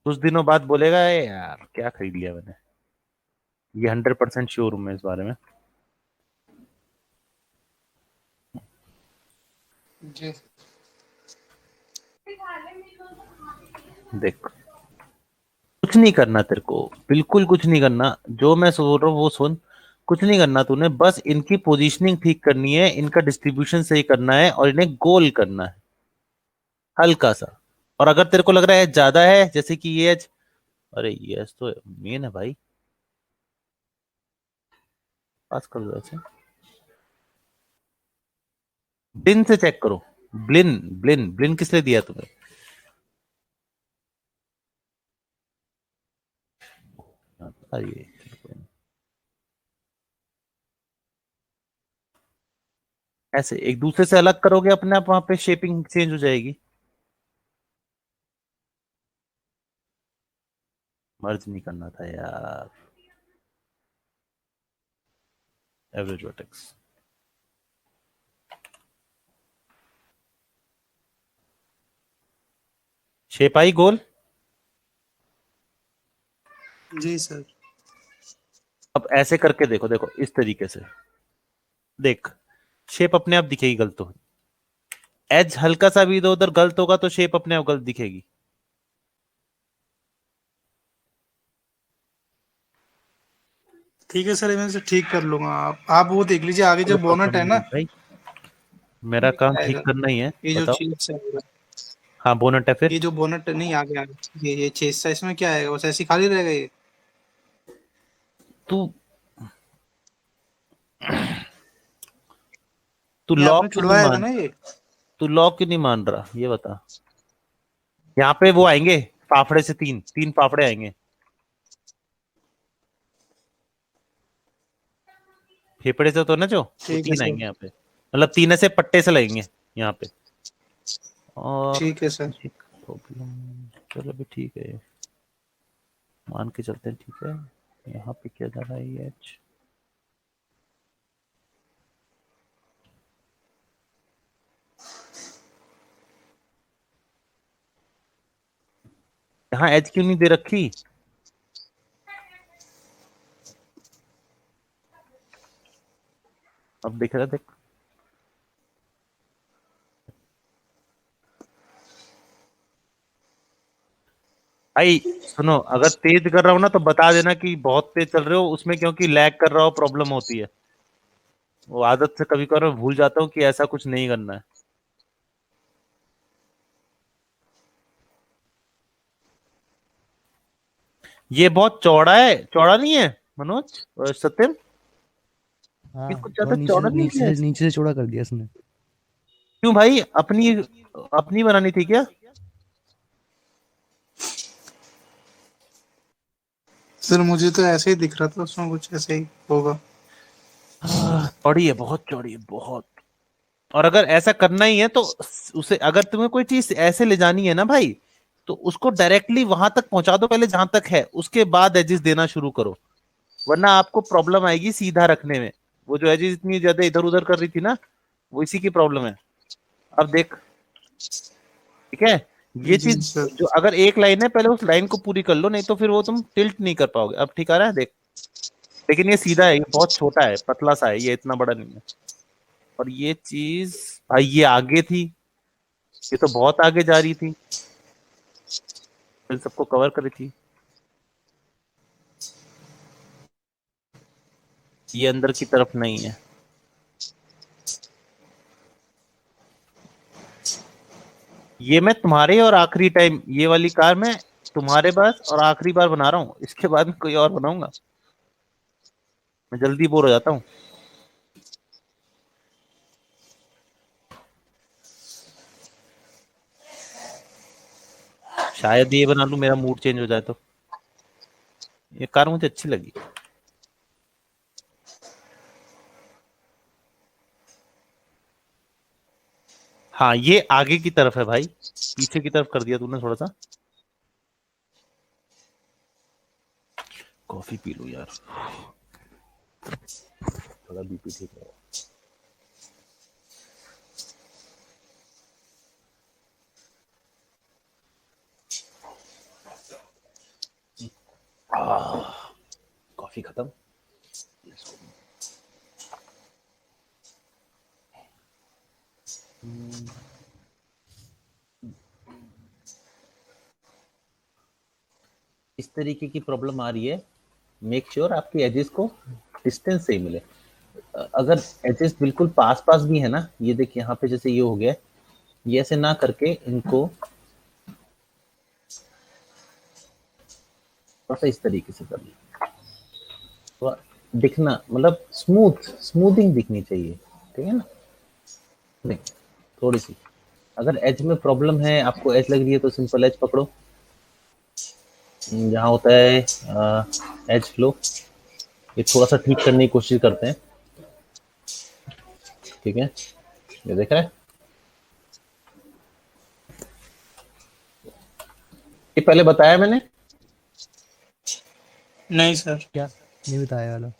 कुछ दिनों बाद बोलेगा, "ए यार क्या खरीद लिया मैंने"। ये 100% श्योर हूं मैं इस बारे में। जी देख, कुछ नहीं करना तेरे को, बिल्कुल कुछ नहीं करना, जो मैं बोल रहा हूँ वो सुन। कुछ नहीं करना तूने, बस इनकी पोजीशनिंग ठीक करनी है, इनका डिस्ट्रीब्यूशन सही करना है और इन्हें गोल करना है हल्का सा। और अगर तेरे को लग रहा है ज्यादा है, जैसे कि ये एज, अरे ये एज तो मेन है भाई, पास कर दो ऐसे। ब्लिन से चेक करो, ब्लिन ब्लिन ब्लिन किस लिए दिया तुम्हें? ये ऐसे एक दूसरे से अलग करोगे अपने आप, वहां पे शेपिंग चेंज हो जाएगी। मर्ज नहीं करना था यार, एवरेज वर्टेक्स। शेप आई गोल। जी सर। अब ऐसे करके देखो, देखो इस तरीके से देख, शेप अपने आप दिखेगी गलत तो। एज हल्का सा भी इधर उधर गलत होगा तो शेप अपने आप गलत दिखेगी। ठीक है सर, मैं इसे ठीक कर लूंगा। आप वो देख लीजिए आगे जो कोई बोनट प्रॉब्लम है नहीं ना, भाई, मेरा काम ठीक आएगा। करना ही है। ये जो बताओ। चीज है, हाँ बोनट है फिर। ये जो बोनट नहीं आगे आगे ये चेस्ट है, इसमें क्या आएगा? बस ऐसे ही खाली रहेगा ये? तू तू ये लॉक आपने क्यों नहीं छुड़वाया था मान ना ये? तू लॉक क्यों नहीं मान रहा ये बता। यहाँ पे वो आएंगे फाफड़े से, तीन तीन फाफड़े आएंगे, फेफड़े से तो ना जो, वो ठीक है तीन सर। आएंगे यहाँ पे, मतलब तीन ऐसे पट्टे से लगेंगे यहाँ पे। और ठीक है सर। एक प्रॉब्लम, चलो अभी ठीक है, मान के चलते हैं ठीक है। यहाँ पे क्या जा रहा है ये एच, यहाँ एच क्यों नहीं दे रखी? अब देख रहा, देख भाई, सुनो, अगर तेज कर रहा हूं ना तो बता देना कि बहुत तेज चल रहे हो उसमें, क्योंकि लैग कर रहा हो प्रॉब्लम होती है। वो आदत से कभी कभार मैं भूल जाता हूँ कि ऐसा कुछ नहीं करना है। ये बहुत चौड़ा है, चौड़ा नहीं है मनोज और सत्यम, ये हाँ कुछ थोड़ा ज्यादा नीचे चौड़ा से नहीं है? नीचे से चौड़ा कर दिया इसने। क्यों भाई, अपनी अपनी बनानी थी क्या? सर मुझे तो ऐसे ही दिख रहा था, उसमें कुछ ऐसे ही होगा। चौड़ी है, बहुत चौड़ी है बहुत। और अगर ऐसा करना ही है तो उसे, अगर तुम्हें कोई चीज ऐसे ले जानी है ना भाई, तो उसको डायरेक्टली वहां तक पहुंचा दो पहले जहां तक है, उसके बाद एजिस देना शुरू करो, वरना आपको प्रॉब्लम आएगी सीधा रखने में। वो जो एजिस इतनी ज्यादा इधर उधर कर रही थी ना, वो इसी की प्रॉब्लम है। अब देख, ठीक है, ये जी चीज सर। जो अगर एक लाइन है पहले उस लाइन को पूरी कर लो, नहीं तो फिर वो तुम टिल्ट नहीं कर पाओगे। अब ठीक आ रहा है देख, लेकिन ये सीधा है, ये बहुत छोटा है, पतला सा है, ये इतना बड़ा नहीं है। और ये चीज भाई ये आगे थी, ये तो बहुत आगे जा रही थी, फिर सबको कवर करी थी। ये अंदर की तरफ नहीं है। ये मैं तुम्हारे और आखिरी टाइम, ये वाली कार मैं तुम्हारे बस और आखिरी बार बना रहा हूँ, इसके बाद में कोई और बनाऊंगा, मैं जल्दी बोर हो जाता हूँ। शायद ये बना लूं, मेरा मूड चेंज हो जाए तो। ये कार मुझे अच्छी लगी। हाँ ये आगे की तरफ है भाई, पीछे की तरफ कर दिया तूने थोड़ा सा। कॉफी पी लूं यार, थोड़ा बीपी ठीक है। कॉफी खत्म। इस तरीके की प्रॉब्लम आ रही है, मेक श्योर आपकी एजेस को डिस्टेंस सही मिले। अगर एजेस बिल्कुल पास पास भी है ना, ये देखिए यहाँ पे जैसे ये हो गया, ये ऐसे ना करके इनको थोड़ा सा इस तरीके से कर लो, तो दिखना मतलब स्मूथिंग दिखनी चाहिए, ठीक है ना। नहीं, थोड़ी सी अगर एज में प्रॉब्लम है, आपको एज लग रही है तो सिंपल एज पकड़ो, जहाँ होता है एज फ्लो, ये थोड़ा सा ठीक करने की कोशिश करते हैं, ठीक है। ये देख रहे हैं, ये पहले बताया मैंने? नहीं सर। क्या नहीं बताया वाला?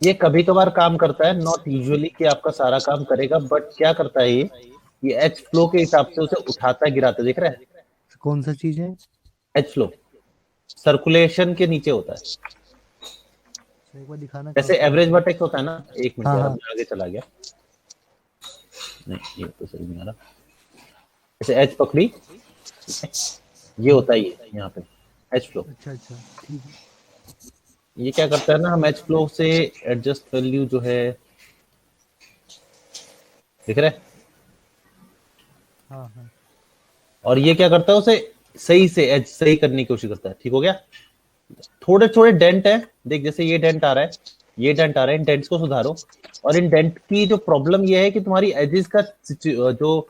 ये कभी कभार काम करता है, नॉट यूजुअली कि आपका सारा काम करेगा, बट क्या करता है ये एच फ्लो के हिसाब से उसे उठाता है गिराता है, देख रहे हैं। कौन सा चीज है? एच फ्लो सर्कुलेशन के नीचे होता है, एक बार दिखाना क्या जैसे होता है? एवरेज वर्टेक्स होता है ना। एक मिनट हाँ यार, हाँ। मैं आगे चला गया, नहीं ये तो सही नहीं आ रहा। जैसे एच पकड़ी, ये होता है ये यहाँ पे एच फ्लो। अच्छा अच्छा, ठीक है। ये क्या करता है ना, हम एच फ्लो से एडजस्ट वैल्यू जो है, दिख रहा है, हाँ हाँ। और ये क्या करता है, उसे सही से एज सही करने की कोशिश करता है। ठीक हो गया। थोड़े थोड़े डेंट है, देख जैसे ये डेंट आ रहा है, ये डेंट आ रहा है, इन डेंट्स को सुधारो। और इन डेंट की जो प्रॉब्लम ये है कि तुम्हारी एजेस का जो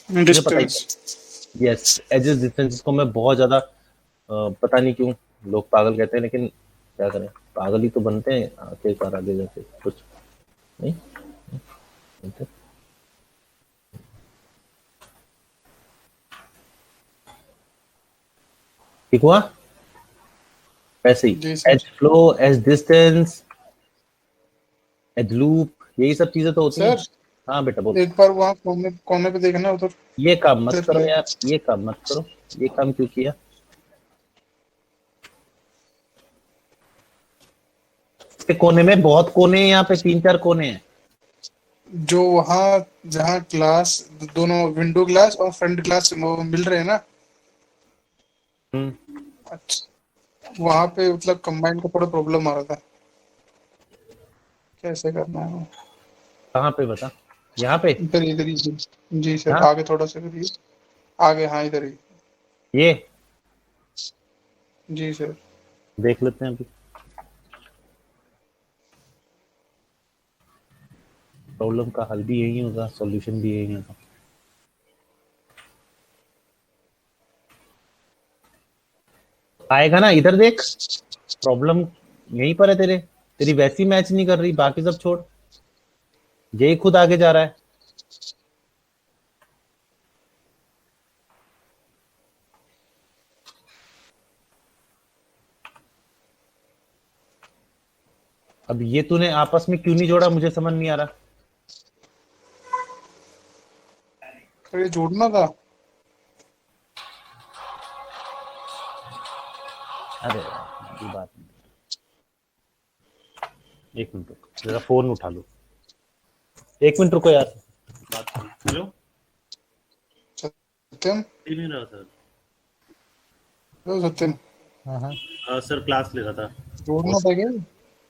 मुझे पता ही, यस एजेस डिस्टेंस को मैं बहुत ज्यादा पता नहीं क्यों लोग पागल कहते हैं, लेकिन क्या करें, पागल ही तो बनते हैं आखिरकार, आगे जाके कुछ नहीं बनते। ठीक हुआ? ऐसे ही जी sir. Edge flow, edge distance, edge loop, यही सब चीजें तो होती हैं। सर हाँ बेटा बोल। एक बार वहाँ कोने कोने पे देखना उधर। ये काम मत उधर करो ले। यार, ये काम मत करो, ये काम क्यों किया? इसके कोने में बहुत कोने हैं, यहाँ पे 3-4 कोने हैं। जो वहाँ जहाँ ग्लास, दोनों विंडो ग्लास और फ्रंट ग्लास मिल रहे हैं ना, अच्छा वहाँ पे मतलब कंबाइन का थोड़ा प्रॉब्लम आ रहा था, कैसे करना है वो? कहाँ पे बता? यहाँ पे? इधर इधर ही जी। जी सर, हाँ आगे थोड़ा सा करिए, आगे, हाँ इधर ही। ये जी सर। देख लेते हैं अभी। प्रॉब्लम का हल भी यही होगा, सॉल्यूशन भी यही होगा। आएगा ना, इधर देख, प्रॉब्लम यहीं पर है तेरे, तेरी वैसी मैच नहीं कर रही, बाकी सब छोड़, यही खुद आगे जा रहा है। अब ये तूने आपस में क्यों नहीं जोड़ा, मुझे समझ नहीं आ रहा। तो ये जोड़ना था। अरे यार, ये बात नहीं। एक मिनट रुको, जरा फोन उठा लो, एक मिनट रुको यार। हेलो, सत्यम, नहीं रहा सर। हेलो सत्यम, हाँ हाँ। सर क्लास ले रहा था। जोड़ना था क्या?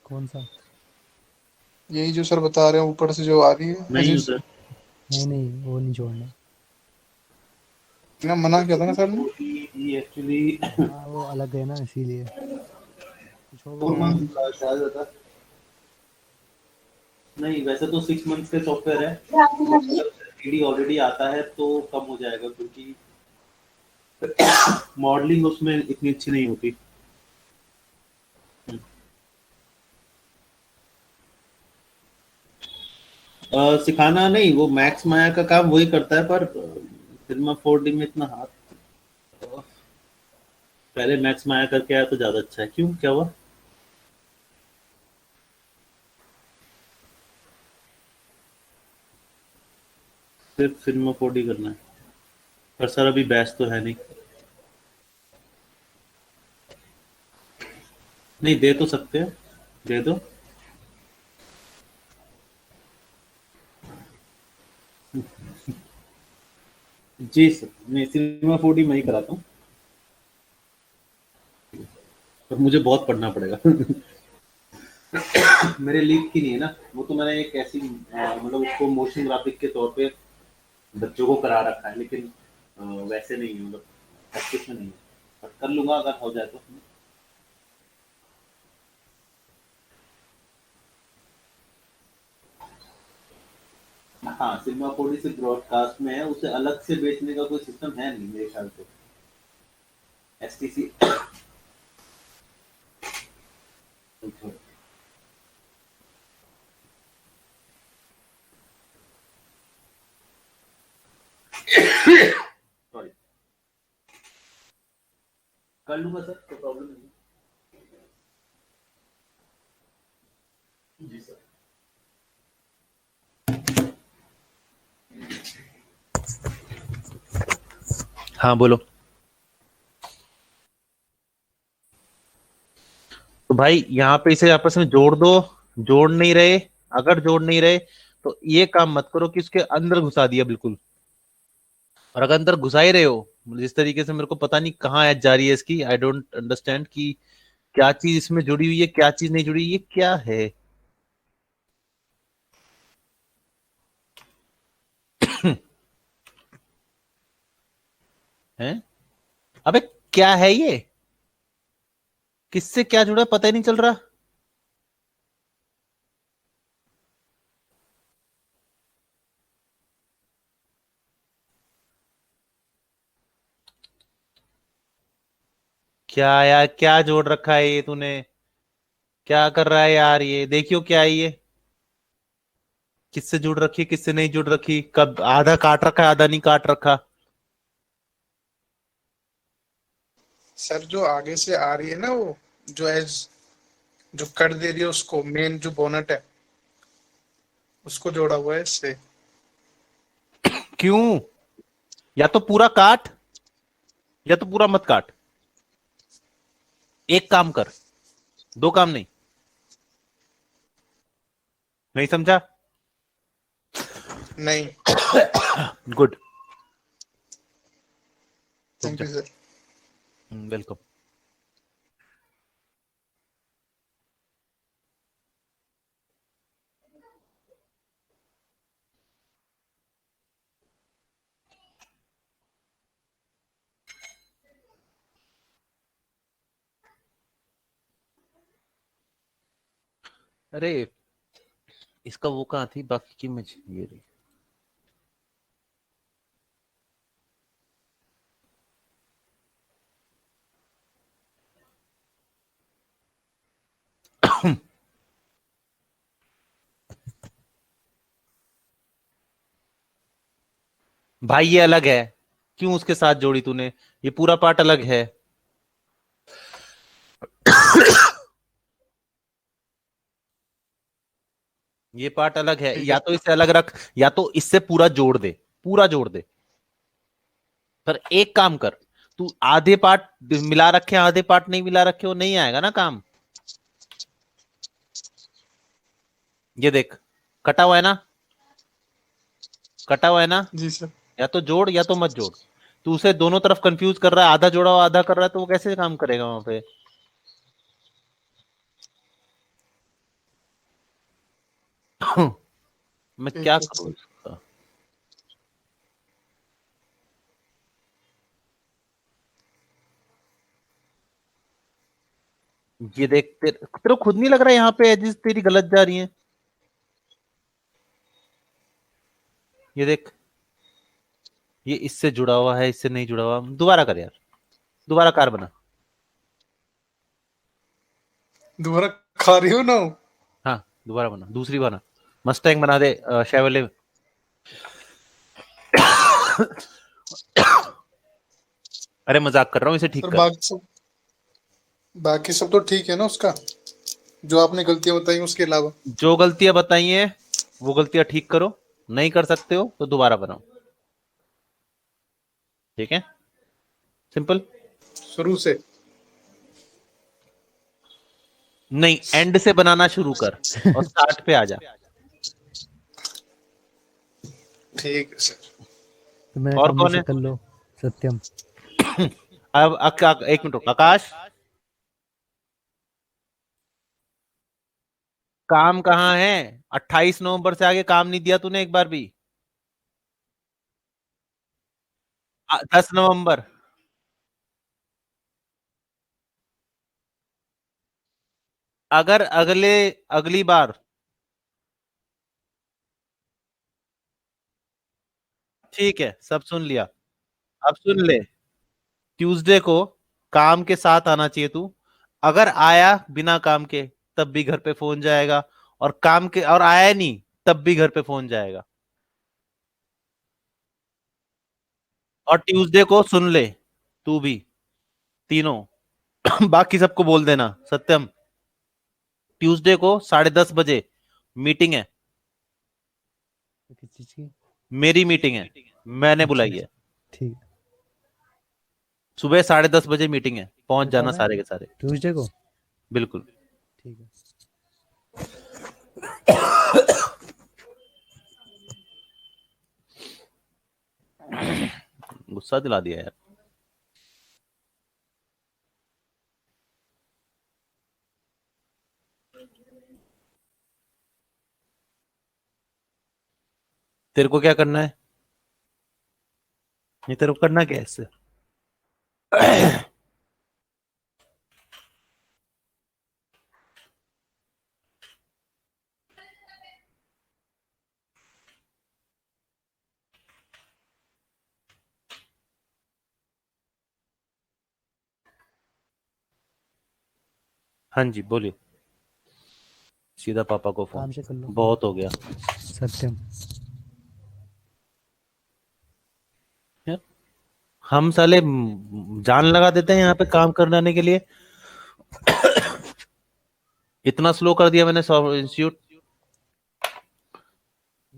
कौन सा? यही जो सर बता रहे हैं ऊपर से जो आ रही है नहीं हूँ अजीज, सर, नहीं नहीं, वो नहीं जोड़ना। ना मना किया था ना सर ने। ये एक्चुअली हाँ वो अलग है ना, इसीलिए कुछ होगा। नहीं, वैसे तो 6 मंथ्स के सॉफ्टवेयर है, ईडी ऑलरेडी आता है तो कम हो जाएगा, क्योंकि मॉडलिंग उसमें इतनी अच्छी नहीं होती। सिखाना नहीं, वो मैक्स माया का काम वही करता है, पर फिल्म 4D में इतना हाथ, पहले मैक्स माया करके आया तो ज्यादा अच्छा है। क्यों, क्या हुआ? सिर्फ फिल्म 4D करना है, पर सर अभी बैच तो है नहीं। नहीं दे तो सकते हैं, दे दो। जी सर, मैं सिनेमा 4D मैं ही कराता हूँ, पर मुझे बहुत पढ़ना पड़ेगा। मेरे लीग की नहीं है ना, वो तो मैंने एक ऐसी मतलब उसको मोशन ग्राफिक के तौर पे बच्चों को करा रखा है, लेकिन वैसे नहीं है, मतलब प्रैक्टिस में नहीं है, बट कर लूंगा अगर हो जाए तो। हाँ, सिनेमा 4D से ब्रॉडकास्ट में है, उसे अलग से बेचने का कोई सिस्टम है नहीं मेरे ख्याल से। एसटीसी सॉरी, कर लूंगा सर, कोई प्रॉब्लम नहीं। जी सर। हाँ बोलो। तो भाई यहाँ पे इसे आपस में जोड़ दो, जोड़ नहीं रहे, अगर जोड़ नहीं रहे तो ये काम मत करो कि उसके अंदर घुसा दिया बिल्कुल, और अगर अंदर घुसा ही रहे हो, मतलब जिस तरीके से, मेरे को पता नहीं कहाँ एज जा रही है इसकी, आई डोंट अंडरस्टैंड कि क्या चीज इसमें जुड़ी हुई है, क्या चीज नहीं जुड़ी, ये क्या है। हैं? अबे क्या है ये, किससे क्या जुड़ा है, पता ही नहीं चल रहा। क्या यार, क्या जोड़ रखा है ये तूने, क्या कर रहा है यार, ये देखियो क्या है ये, किससे जुड़ रखी, किससे नहीं जुड़ रखी, कब आधा काट रखा है, आधा नहीं काट रखा। सर जो आगे से आ रही है ना, वो जो एज जो कट दे रही है उसको, मेन जो बोनट है उसको जोड़ा हुआ है इससे। क्यों? या तो पूरा काट, या तो पूरा मत काट, एक काम कर, दो काम नहीं। नहीं समझा? नहीं। Good. Thank you sir. Welcome. अरे इसका वो कहाँ थी बाकी की, मुझे ये रही। भाई ये अलग है, क्यों उसके साथ जोड़ी तूने, ये पूरा पार्ट अलग है। ये पार्ट अलग है, ठीक है या तो इसे अलग रख, या तो इससे पूरा जोड़ दे, पूरा जोड़ दे। पर एक काम कर, तू आधे पार्ट मिला रखे, आधे पार्ट नहीं मिला रखे, वो नहीं आएगा ना काम। ये देख, कटा हुआ है ना, कटा हुआ है ना, जी सर। या तो जोड़ या तो मत जोड़। तू उसे दोनों तरफ कंफ्यूज कर रहा है, आधा जोड़ा हुआ आधा कर रहा है, तो वो कैसे काम करेगा वहां पे। मैं क्या ठीक है करूं सर। इसका। ये देख, तेरे को खुद नहीं लग रहा है यहाँ पे एजेस तेरी गलत जा रही हैं। ये देख, ये इससे जुड़ा हुआ है, इससे नहीं जुड़ा हुआ, दोबारा कर यार, दोबारा कार बना। दोबारा खा रही हो ना? हाँ दोबारा बना, दूसरी बना, मस्टैंग बना दे, शेवले। अरे मजाक कर रहा हूँ, इसे ठीक सर कर। बाकी सब तो ठीक है ना उसका, जो आपने गलतियां बताई उसके अलावा? जो गलतियां बताई हैं वो गलतियां ठीक करो, नहीं कर सकते हो तो दोबारा बनाओ, ठीक है, सिंपल। शुरू से? नहीं, एंड से बनाना शुरू कर और स्टार्ट पे आ जा। ठीक है सर। तो मेरे और सामने कौन से है? कर लो सत्यम। अब एक मिनट रुक, आकाश काम कहाँ है? 28 नवंबर से आगे काम नहीं दिया तूने एक बार भी। 10 नवंबर। अगर अगली बार ठीक है, सब सुन लिया। अब सुन ले, ट्यूसडे को काम के साथ आना चाहिए तू। अगर आया बिना काम के तब भी घर पे फोन जाएगा, और काम के और आया नहीं तब भी घर पे फोन जाएगा। और ट्यूसडे को सुन ले, तू भी, तीनों बाकी सबको बोल देना सत्यम, ट्यूसडे को 10:30 बजे मीटिंग है। किस चीज की? मेरी मीटिंग है, मैंने अच्छा बुलाई अच्छा, है। ठीक। सुबह 10:30 बजे मीटिंग है, पहुंच वो जाना कब है? सारे के सारे। ट्यूसडे को? बिल्कुल। ठीक है। गुस्सा दिला दिया यार। तेरे को क्या करना है? नहीं, तेरे को करना क्या है इससे? हाँ जी बोलिए। सीधा पापा को फोन। काम से कर लो बहुत हो गया सत्यम। यार, हम साले जान लगा देते हैं यहाँ पे काम कराने के लिए। इतना स्लो कर दिया मैंने इंस्टीट्यूट,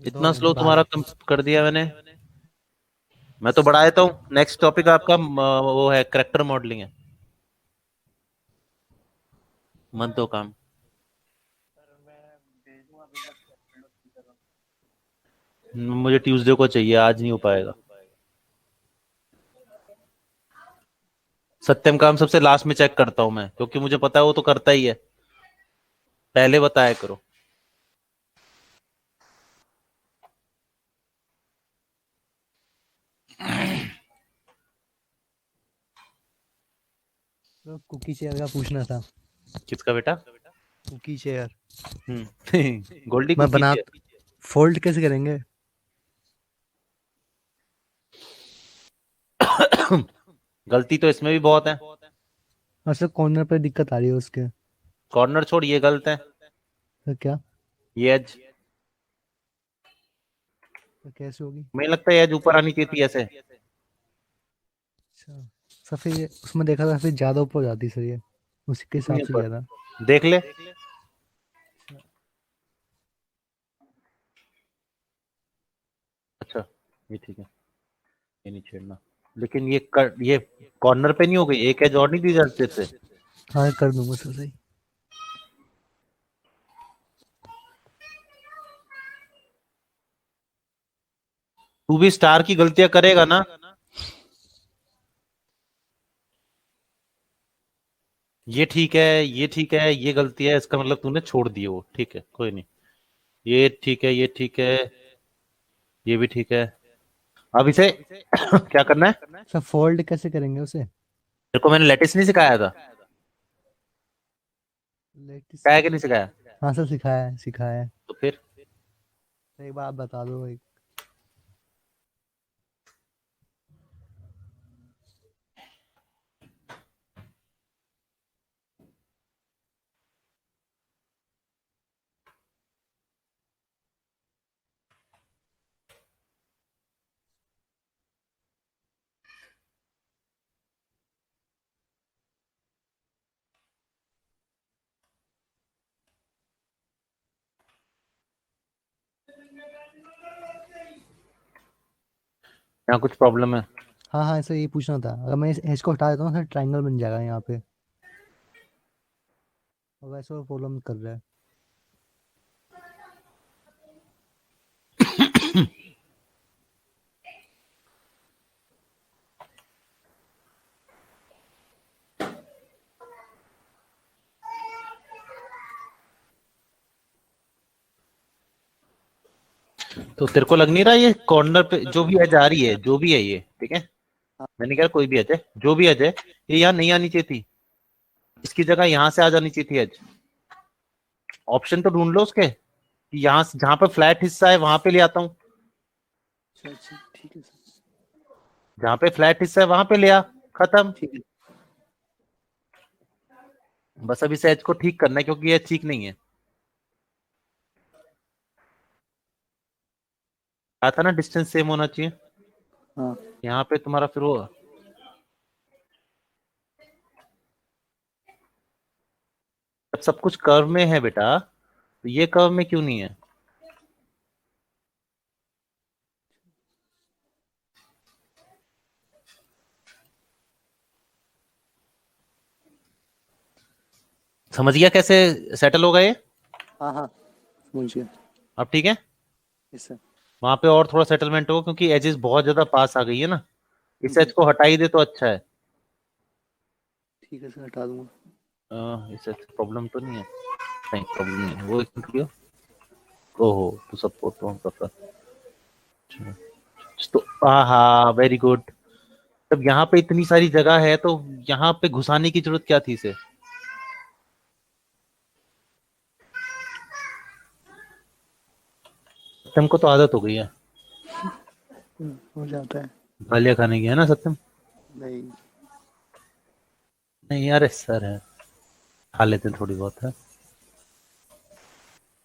दो इतना महीने स्लो बाद। तुम्हारा कर दिया मैंने। मैं तो बढ़ा देता हूँ। नेक्स्ट टॉपिक आपका वो है करेक्टर मॉडलिंग है। मन तो काम। मुझे ट्यूसडे को चाहिए, आज नहीं हो पाएगा। सत्यम काम सबसे लास्ट में चेक करता हूं मैं, क्योंकि मुझे पता है वो तो करता ही है। पहले बताया करो। तो कुकी चेयर का पूछना था। किसका बेटा? कुकी चेयर गोल्डी मैं कुकी बना, थी। फोल्ड कैसे करेंगे? गलती तो इसमें भी बहुत है। अच्छा, कॉर्नर पे दिक्कत आ रही है उसके। कॉर्नर छोड़, ये गलत है। तो क्या? ये एज, तो कैसे होगी? मुझे लगता है एज ऊपर आनी चाहिए थी ऐसे। अच्छा, सफेद उसमें देखा था, सफेद ज्यादा ऊपर हो जाती सर ये, उसी के हिसाब कितनी से किया ऊपर? था। देख ले। अच्छा, ये ठीक है, ये नहीं छेड़ना। लेकिन ये कॉर्नर पे नहीं हो गई? एक एज और नहीं दी जाती से? हाँ कर दूंगा सर, सही। तू भी स्टार की गलतियां करेगा ना? ये ठीक है, ये ठीक है, ये गलती है, इसका मतलब तूने छोड़ दिए वो, ठीक है कोई नहीं। ये ठीक है, ये ठीक है, ये भी ठीक है। अब इसे क्या करना है? सर फोल्ड कैसे करेंगे उसे? तेरे को मैंने लेटिस नहीं सिखाया था? लेटिस? सिखाया कि नहीं सिखाया? हाँ सर, सिखाया है, सिखाया है। तो फिर एक बार आप बता दो एक। यहाँ कुछ प्रॉब्लम है? हाँ हाँ, सर ये पूछना था, अगर मैं इस एज को हटा देता हूँ सर, ट्रायंगल बन जाएगा यहाँ पे, और वैसे वो प्रॉब्लम कर रहा है। तो तेरे को लग नहीं रहा ये कॉर्नर पे जो भी एज आ रही है, जो भी है ये, ठीक है, मैंने कहा कोई भी एज है, जो भी एज है, ये यहाँ नहीं आनी चाहिए थी, इसकी जगह यहाँ से आ जानी चाहिए थी एज। ऑप्शन तो ढूंढ लो उसके कि यहाँ से जहाँ पे फ्लैट हिस्सा है वहां पे ले आता हूँ, अच्छा अच्छा ठीक है सर, जहाँ पे फ्लैट हिस्सा है वहां पे ले आ, खत्म। ठीक है। बस अब इस एज को ठीक करना है क्योंकि ये ठीक नहीं है। कहा था ना डिस्टेंस सेम होना चाहिए। हाँ यहाँ पे तुम्हारा फिर वो जब सब कुछ कर्व में है बेटा, तो ये कर्व में क्यों नहीं है? समझ गया कैसे सेटल होगा ये? हाँ हाँ समझ गया। अब ठीक है। Yes sir. वहां पे और थोड़ा सेटलमेंट हो क्योंकि एजेस बहुत ज्यादा पास आ गई है ना, इस एज को हटा ही दे तो अच्छा है। ठीक है सर, हटा दूंगा। इस एज प्रॉब्लम तो नहीं है? नहीं प्रॉब्लम नहीं है, वो एक मिनट रुकियो। ओहो तो सपोर्ट तो हम कर रहा। तो आहा वेरी गुड। तब यहाँ पे इतनी सारी जगह है तो यहाँ पे घुसाने की जरूरत क्या थी इसे? सत्यम को तो आदत हो गई है हो जाता है। गालियां खाने की, है ना सत्यम? नहीं नहीं यार सर है, खा लेते हैं थोड़ी बहुत है,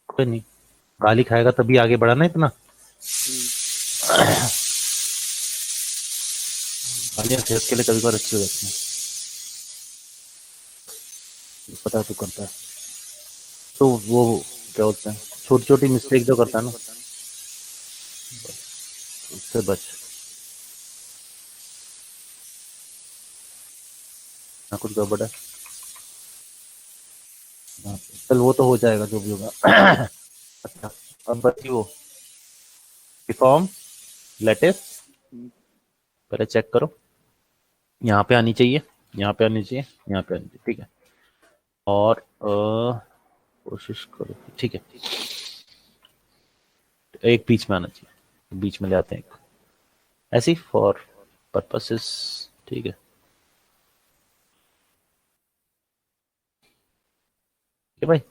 कोई नहीं। गाली खाएगा तभी आगे बढ़ा ना इतना। गालियां सेहत के लिए कभी कभार अच्छी हो जाती हैं, पता है तू करता है तो वो क्या बोलते हैं, छोटी छोटी मिस्टेक जो करता है ना उससे बच। ना कुछ गड़बड़ है? हाँ, चल वो तो हो जाएगा जो भी होगा। अच्छा अब बची वो फॉर्म लेटेस्ट, पहले चेक करो। यहाँ पे आनी चाहिए, यहाँ पे आनी चाहिए, यहाँ पे आनी चाहिए, ठीक है। और कोशिश करो, ठीक है, एक बीच में आना चाहिए, बीच में ले आते हैं एक ऐसी फॉर पर्पसेस, ठीक है। ठीक है भाई।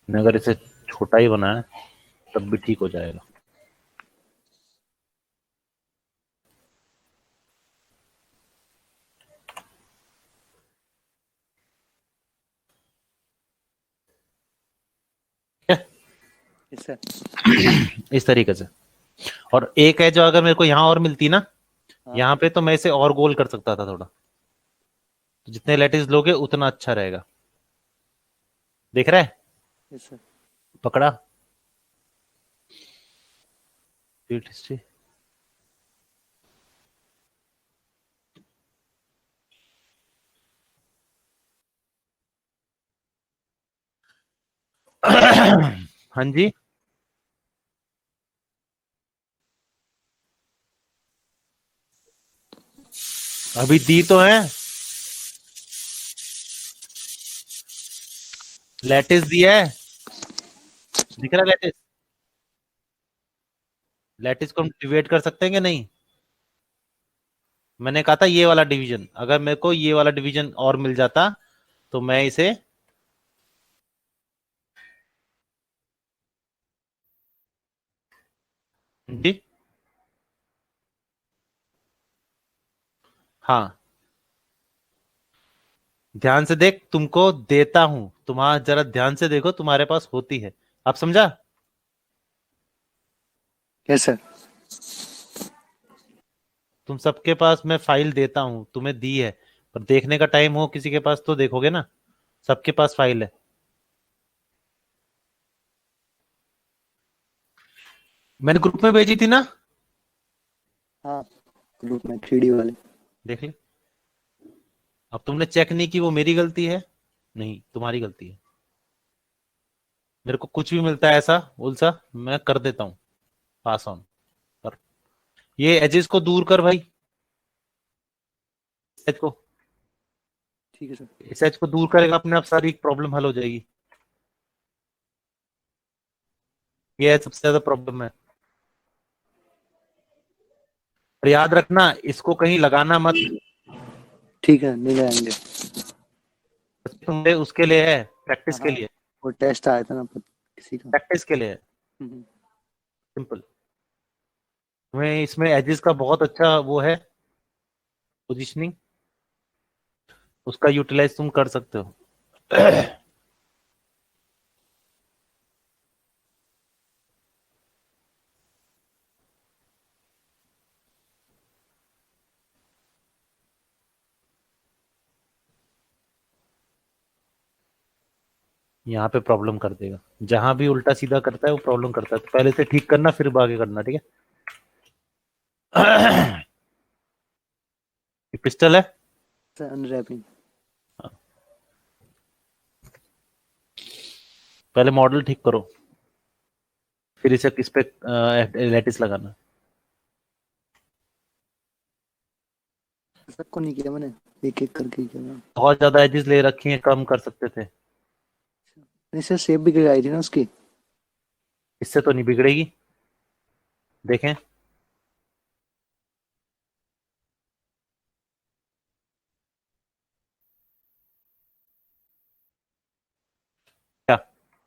अगर इसे छोटा ही बनाए तब भी ठीक हो जाएगा। Yes sir. इस तरीके से। और एक है जो अगर मेरे को यहाँ और मिलती ना, हाँ। यहाँ पे तो मैं इसे और गोल कर सकता था थोड़ा, तो जितने लेटेस्ट लोगे उतना अच्छा रहेगा। देख रहा है? Yes sir. पकड़ा फील्ड हिस्ट्री। हाँ जी अभी दी तो है, लेटेस्ट दिया है, दिख रहा है लेटेस्ट? लेटेस्ट को हम डिवाइड कर सकते हैं कि नहीं? मैंने कहा था ये वाला डिवीजन, अगर मेरे को ये वाला डिवीजन और मिल जाता तो मैं इसे जी हाँ ध्यान से देख, तुमको देता हूं, तुम्हारा जरा ध्यान से देखो, तुम्हारे पास होती है। आप समझा? Yes sir. तुम सबके पास मैं फाइल देता हूं, तुम्हें दी है, पर देखने का टाइम हो किसी के पास तो देखोगे ना, सबके पास फाइल है। मैंने ग्रुप में भेजी थी ना, हाँ, ग्रुप में 3D वाले। देख ले। अब तुमने चेक नहीं की, वो मेरी गलती है? नहीं, तुम्हारी गलती है। मेरे को कुछ भी मिलता है ऐसा उल्सा, मैं कर देता हूँ पास ऑन। पर ये एजेस को दूर कर भाई, एज को, ठीक है सर। इस एज को दूर करेगा अपने आप, सारी प्रॉब्लम हल हो जाएगी। ये सबसे ज्यादा प्रॉब्लम है। और याद रखना, इसको कहीं लगाना मत। ठीक है, नहीं जाएंगे। तुमने उसके लिए है, प्रैक्टिस के हाँ, लिए, वो टेस्ट आया था ना किसी का। प्रैक्टिस के लिए है, हम्म। सिंपल। तुम्हें इसमें एजेस का बहुत अच्छा वो है, पोजीशनिंग, उसका यूटिलाइज तुम कर सकते हो। यहाँ पे प्रॉब्लम कर देगा, जहां भी उल्टा सीधा करता है वो प्रॉब्लम करता है, तो पहले से ठीक करना फिर आगे करना, ठीक है। पिस्टल है। Sir unwrapping. पहले मॉडल ठीक करो, फिर इसे किस पे लेटिस लगाना। सबको नहीं किया मैंने, एक एक करके ही किया मैंने। बहुत ज्यादा एजेस ले रखी हैं, कम कर सकते थे। नहीं सर, शेप भी गिराई थी ना उसकी। इससे तो नहीं बिगड़ेगी, देखें। क्या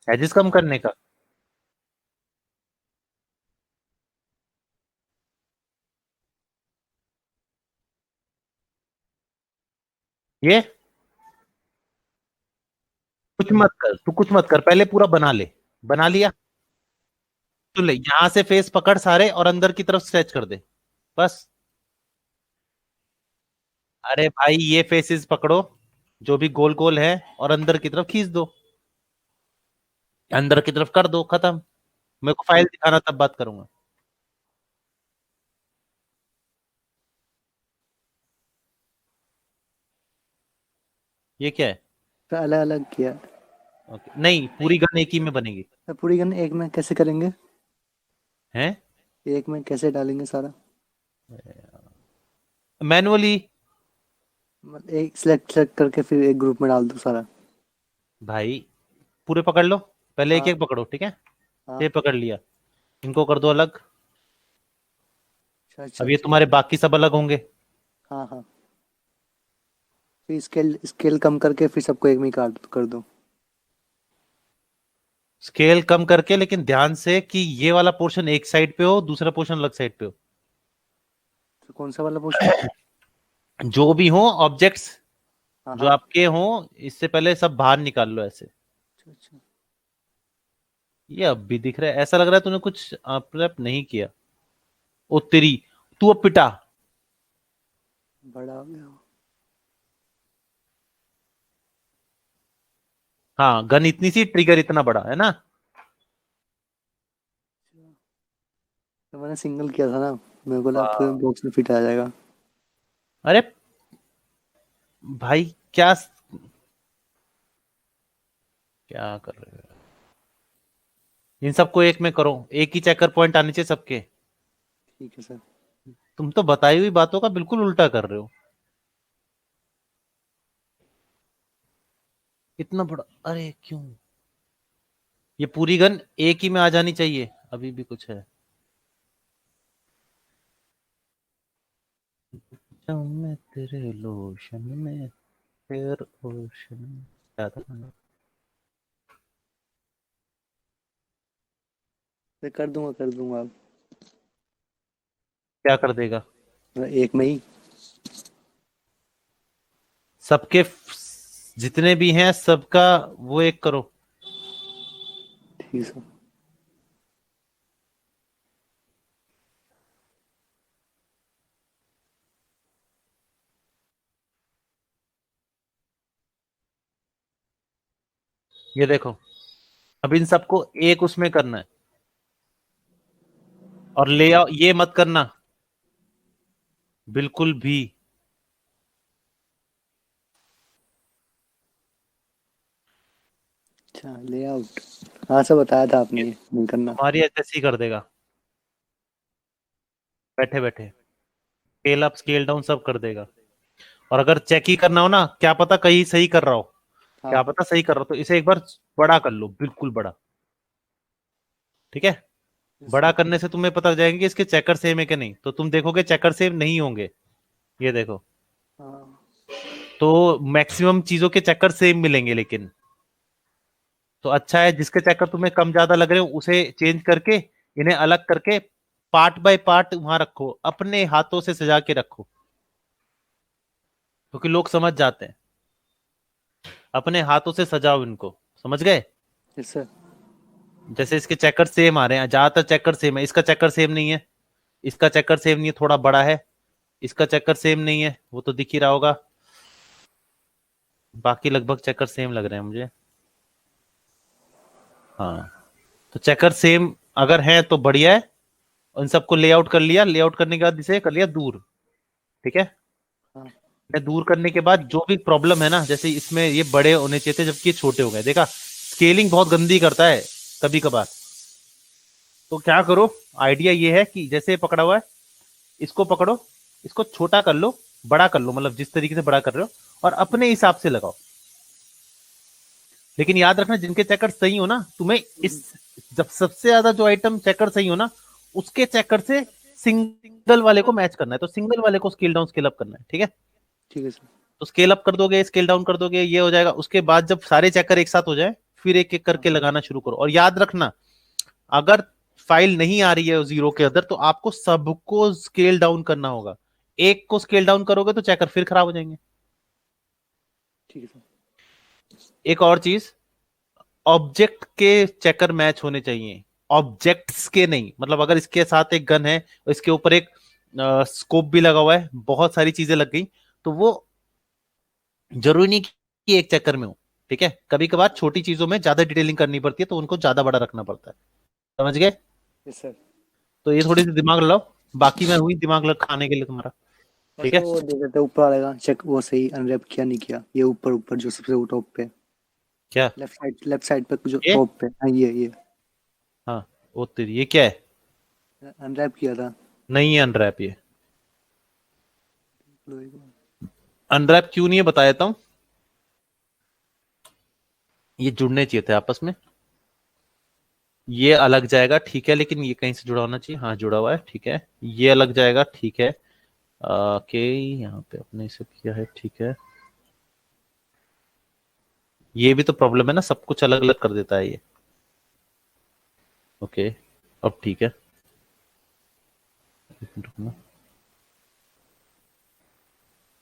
एजेस कम करने का? ये कुछ मत कर, तू कुछ मत कर, पहले पूरा बना ले। बना लिया तो ले, यहां से फेस पकड़ सारे और अंदर की तरफ स्ट्रेच कर दे, बस। अरे भाई ये फेसेस पकड़ो, जो भी गोल गोल है, और अंदर की तरफ खींच दो, अंदर की तरफ कर दो, खत्म। मेरे को फाइल दिखाना, तब बात करूंगा। ये क्या है? सर अलग अलग किया। ओके, नहीं पूरी गन एक ही में बनेगी। सर पूरी गन एक में कैसे करेंगे? हैं? एक में कैसे डालेंगे सारा? मैनुअली। मतलब एक सेलेक्ट सेलेक्ट करके फिर एक ग्रुप में डाल दो सारा? भाई पूरे पकड़ लो, पहले एक हाँ एक पकड़ो, ठीक है। हाँ। ये पकड़ लिया, इनको कर दो अलग। अच्छा अच्छा अब ये अच्छा। तुम्हारे बाकी सब अलग होंगे। हाँ हाँ। फिर स्केल स्केल कम करके फिर सबको एक में ही काट कर दो। स्केल कम करके, लेकिन ध्यान से कि ये वाला पोर्शन एक साइड पे हो, दूसरा पोर्शन अलग साइड पे हो। तो कौन सा वाला पोर्शन? जो भी हो ऑब्जेक्ट्स, हाँ जो हाँ। आपके हो, इससे पहले सब बाहर निकाल लो ऐसे। अच्छा अच्छा। ये अब भी दिख रहा है, ऐसा लग रहा है तूने कुछ prep नहीं किया। ओ तेरी, तू अब पिटा। बड़ा हो गया वो। हाँ, गन इतनी सी, ट्रिगर इतना बड़ा है ना। तो मैंने सिंगल किया था ना, मेरे को लगा पूरे वाह। बॉक्स में फिट आ जाएगा। अरे भाई, क्या क्या कर रहे हो? इन सबको एक में करो, एक ही चेकर पॉइंट आने चाहिए सबके। ठीक है सर। तुम तो बताई हुई बातों का बिल्कुल उल्टा कर रहे हो। इतना बड़ा, अरे क्यों? ये पूरी गन एक ही में आ जानी चाहिए, अभी भी कुछ है। जाऊं मैं तेरे लोशन में, फिर ओशन में, क्या था गाना? मैं कर दूंगा अब। क्या कर देगा? एक में ही। सबके जितने भी हैं सबका वो एक करो। ठीक है सर। ये देखो, अब इन सबको एक उसमें करना है, और ले आओ, ये मत करना बिल्कुल भी। अच्छा लेआउट, हाँ सब बताया था आपने, ये नहीं करना। तुम्हारी ऐसे ही कर देगा बैठे बैठे, स्केल अप स्केल डाउन सब कर देगा। और अगर चेक ही करना हो ना, क्या पता कहीं सही कर रहा हो, क्या हाँ पता सही कर रहा हो, तो इसे एक बार बड़ा कर लो, बिल्कुल बड़ा, ठीक है। बड़ा करने से तुम्हें पता जाएगा कि इसके चेकर सेम है कि नहीं, तो तुम देखोगे चेकर सेम नहीं होंगे, ये देखो। हाँ तो मैक्सिमम चीजों के चक्कर सेम मिलेंगे, लेकिन तो अच्छा है जिसके चक्कर तुम्हें कम ज्यादा लग रहे हो उसे चेंज करके, इन्हें अलग करके पार्ट बाय पार्ट वहां रखो, अपने हाथों से सजा के रखो, क्योंकि लोग समझ जाते हैं। अपने हाथों से सजाओ इनको, समझ गए। Yes sir. जैसे इसके चक्कर सेम आ रहे हैं, ज्यादातर चक्कर सेम है, इसका चक्कर सेम नहीं है, इसका चक्कर सेम नहीं है, थोड़ा बड़ा है, इसका चक्कर सेम नहीं है, वो तो दिख ही रहा होगा। बाकी लगभग चक्कर सेम लग रहे हैं मुझे। हाँ, तो चेकर सेम अगर है तो बढ़िया है। उन सबको लेआउट कर लिया, लेआउट करने के बाद इसे कर लिया दूर, ठीक है। हाँ मैं दूर करने के बाद जो भी प्रॉब्लम है ना, जैसे इसमें ये बड़े होने चाहिए थे जबकि ये छोटे हो गए, देखा स्केलिंग बहुत गंदी करता है कभी कभार। तो क्या करो, आइडिया ये है कि जैसे ये पकड़ा हुआ है, इसको पकड़ो, इसको छोटा कर लो, बड़ा कर लो, मतलब जिस तरीके से बड़ा कर रहे हो, और अपने हिसाब से लगाओ। लेकिन याद रखना जिनके चेकर सही हो ना, तुम्हें इस जब सबसे ज्यादा जो आइटम चेकर सही हो ना, उसके चेकर से सिंगल वाले को मैच करना है, तो सिंगल वाले को स्केल डाउन स्केल अप करना है, ठीक है। ठीक है सर। तो स्केल अप कर दोगे, स्केल डाउन कर दोगे, ये हो जाएगा। उसके बाद जब सारे चेकर एक साथ हो जाए, फिर एक एक करके लगाना शुरू करो। और याद रखना, अगर फाइल नहीं आ रही है जीरो के अंदर, तो आपको सबको स्केल डाउन करना होगा। एक को स्केल डाउन करोगे तो चेकर फिर खराब हो जाएंगे। ठीक है सर। एक और चीज, ऑब्जेक्ट के चेकर मैच होने चाहिए, ऑब्जेक्ट्स के नहीं। मतलब अगर इसके साथ एक गन है और इसके ऊपर एक स्कोप भी लगा हुआ है, बहुत सारी चीजें लग गई, तो वो जरूरी नहीं कि एक चक्कर में हो, ठीक है। कभी कभार छोटी चीजों में ज्यादा डिटेलिंग करनी पड़ती है, तो उनको ज्यादा बड़ा रखना पड़ता है, समझ गए। Yes sir. तो ये थोड़ी सी दिमाग लगाओ, बाकी मैं हुई दिमाग लग खाने के लिए तुम्हारा, ठीक सर है। वो देख रहे थे ऊपर वाले का चेक, वो सही अनरैप किया नहीं किया, ये ऊपर ऊपर जो सबसे टॉप पे, क्या लेफ्ट साइड पे जो ये? टॉप पे, हाँ ये हाँ, वो तेरी ये क्या है? अनरैप किया था। नहीं है अनरैप, ये अनरैप क्यों नहीं है बता देता हूं। ये जुड़ने चाहिए थे आपस में, ये अलग जाएगा, ठीक है, लेकिन ये कहीं से जुड़ा होना चाहिए, हाँ जुड़ा हुआ है, ठीक है। ये अलग जाएगा, ठीक है। ओके, यहाँ पे अपने इसे किया है, ठीक है। ये भी तो प्रॉब्लम है ना, सब कुछ अलग अलग कर देता है ये। ओके, अब ठीक है, एक मिनट रुकना।